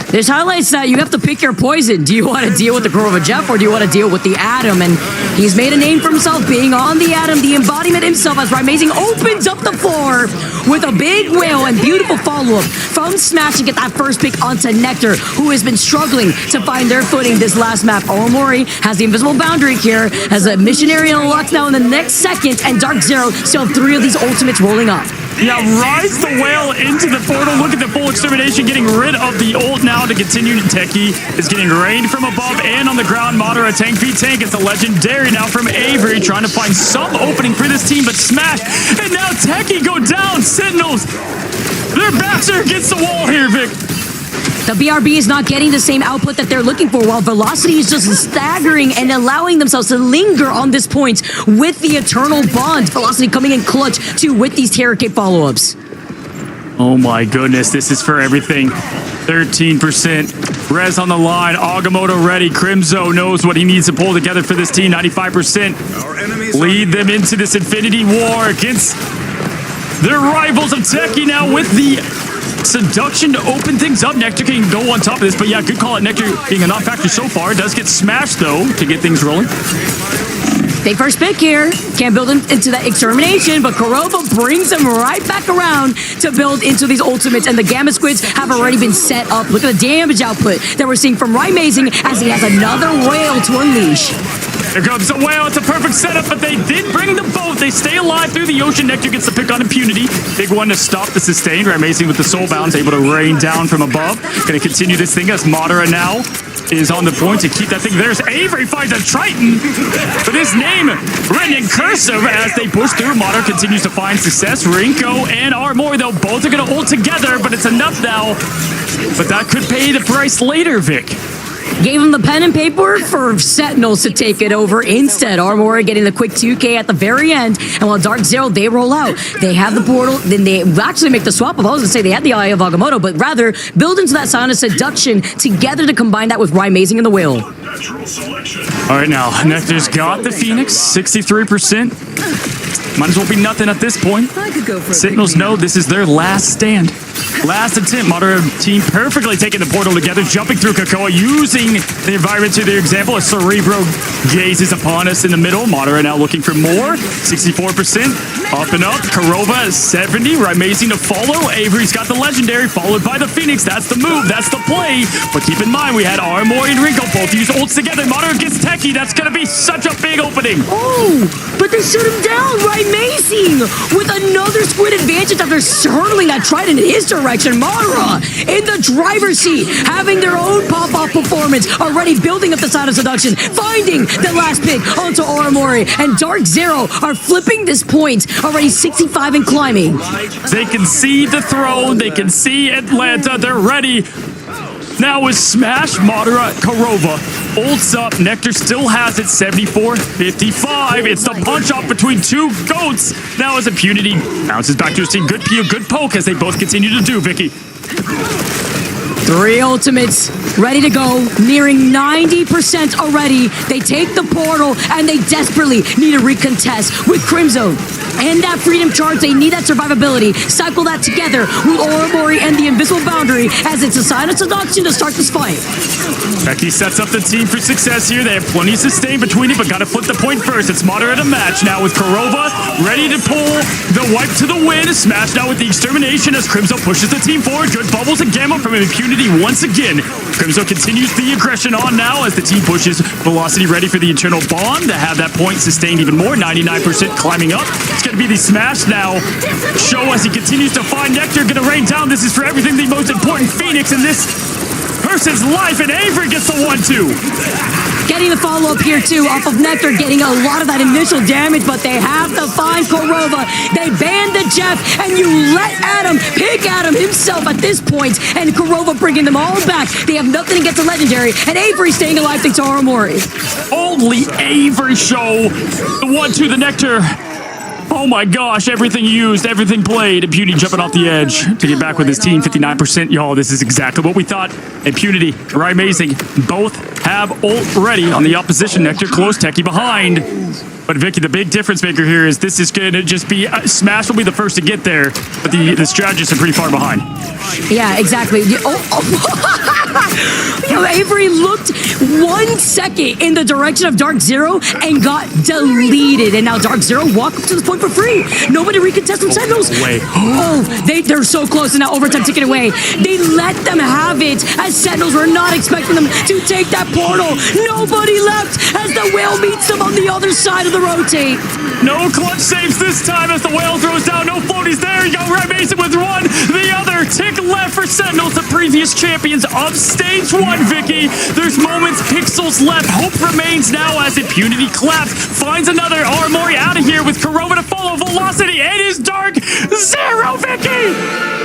This highlights that you have to pick your poison. Do you want to deal with the Kurova Jeff or do you want to deal with the Atom? And he's made a name for himself being on the Atom, the embodiment himself as Amazing opens up the floor with a big whale and beautiful follow-up from Smash to get that first pick onto Nectar, who has been struggling to find their footing this last map. Omori has the invisible boundary here, has a missionary unlocked now in the next second, and Dark Zero still have 3 of these ultimates rolling up. Yeah, rides the whale into the portal. Look at the full extermination, getting rid of the ult now to continue. Techie is getting rained from above and on the ground. Madara tank v tank. It's a legendary now from Avery, trying to find some opening for this team, but smash. And now Techie go down. Sentinels, their backs are against the wall here, Vic. The BRB is not getting the same output that they're looking for, while Velocity is just staggering and allowing themselves to linger on this point with the Eternal Bond. Velocity coming in clutch, too, with these Terror Cape follow-ups. Oh my goodness, this is for everything. 13%. Rez on the line. Agamotto ready. Crimzo knows what he needs to pull together for this team. 95%. Lead them into this Infinity War against their rivals of Techie now with the Seduction to open things up. Nectar can go on top of this, but yeah, good call at Nectar being a non-factor so far. Does get smashed, though, to get things rolling. Big first pick here. Can't build him into that extermination, but Kurova brings him right back around to build into these ultimates, and the Gamma Squids have already been set up. Look at the damage output that we're seeing from Amazing as he has another whale to unleash. Here comes the whale. It's a perfect setup, but they did bring the boat. They stay alive through the ocean. Nectar gets the pick on Impunity. Big one to stop the sustain. Amazing with the soul bounds, able to rain down from above. Going to continue this thing as Madara now is on the point to keep that thing. There's Avery finds a Triton with his name written in cursive as they push through. Madara continues to find success. Rinko and Armor, though, both are going to ult together, but it's enough now. But that could pay the price later, Vic. Gave him the pen and paper for Sentinels to take it over instead. Armor getting the quick 2K at the very end. And while Dark Zero, they roll out. They have the portal. Then they actually make the swap of, I was going to say they had the Eye of Agamotto, but rather build into that Sound of Seduction together to combine that with Amazing and the Whale. All right, now, Nectar's got the Phoenix, 63%. Might as well be nothing at this point. Sentinels know this is their last stand. Last attempt. Madara team perfectly taking the portal together, jumping through Kakoa, using the environment to their example. As Cerebro gazes upon us in the middle. Madara now looking for more. 64%. Up and up. Kurova 70. Amazing to follow. Avery's got the legendary, followed by the Phoenix. That's the move. That's the play. But keep in mind, we had Armor and Rinko both use ults together. Madara gets Techie. That's going to be such a big opening. Oh, but they shoot him down. Amazing with another squid advantage after hurling that Trident in his direction. Madara in the driver's seat, having their own pop-off performance, already building up the Sound of Seduction, finding the last pick onto Oramori, and Dark Zero are flipping this point, already 65 and climbing. They can see the throne, they can see Atlanta, they're ready. Now with Smash, Madara, Kurova, ults up. Nectar still has it, 74-55. It's the punch-off between two goats. Now as Impunity bounces back to his team. Good peel, good poke as they both continue to do, Vicky. 3 ultimates ready to go, nearing 90% already. They take the portal, and they desperately need a recontest with Crimzo. And that Freedom Charge, they need that survivability. Cycle that together with Oromori and the Invisible Boundary as it's a Sign of Seduction to start this fight. Becky sets up the team for success here. They have plenty of sustain between it, but got to flip the point first. It's Madara to match now with Kurova ready to pull the wipe to the win. Smash now with the extermination as Crimzo pushes the team forward. Good bubbles and Gamma from Impunity once again. Crimzo continues the aggression on now as the team pushes. Velocity ready for the Eternal Bond to have that point sustained even more. 99% climbing up. It's going to be the smash now. Show as he continues to find Nectar. Going to rain down. This is for everything the most important Phoenix in this person's life, and Avery gets the 1-2. Getting the follow-up here, too, off of Nectar, getting a lot of that initial damage, but they have to find Kurova. They ban the Jeff, and you let Adam pick Adam himself at this point, and Kurova bringing them all back. They have nothing against the legendary, and Avery staying alive thanks to Aramori. Only Avery show. The 1-2, the Nectar. Oh my gosh, everything used, everything played. Impunity jumping off the edge to get back with his team, 59%. Y'all, this is exactly what we thought. Impunity, Amazing, both have ult ready on the opposition. Nectar close, Techie behind. But Vicky, the big difference maker here is this is going to just be, Smash will be the first to get there, but the strategists are pretty far behind. Yeah, exactly. Avery looked 1 second in the direction of Dark Zero and got deleted. And now Dark Zero walk up to this point for free. Nobody recontest from Sentinels. Oh, they're so close, and now overtime ticket away. They let them have it as Sentinels were not expecting them to take that portal. Nobody left as the whale meets them on the other side of the rotate. No clutch saves this time as the whale throws down. No floaties there. You got Red Mason with one. The other tick left for Sentinels, the previous champions of Stage 1, Vicky. There's moments, pixels left. Hope remains now as Impunity collapse. Finds another Armory out of here with Kurova to follow. Velocity. It is Dark Zero, Vicky.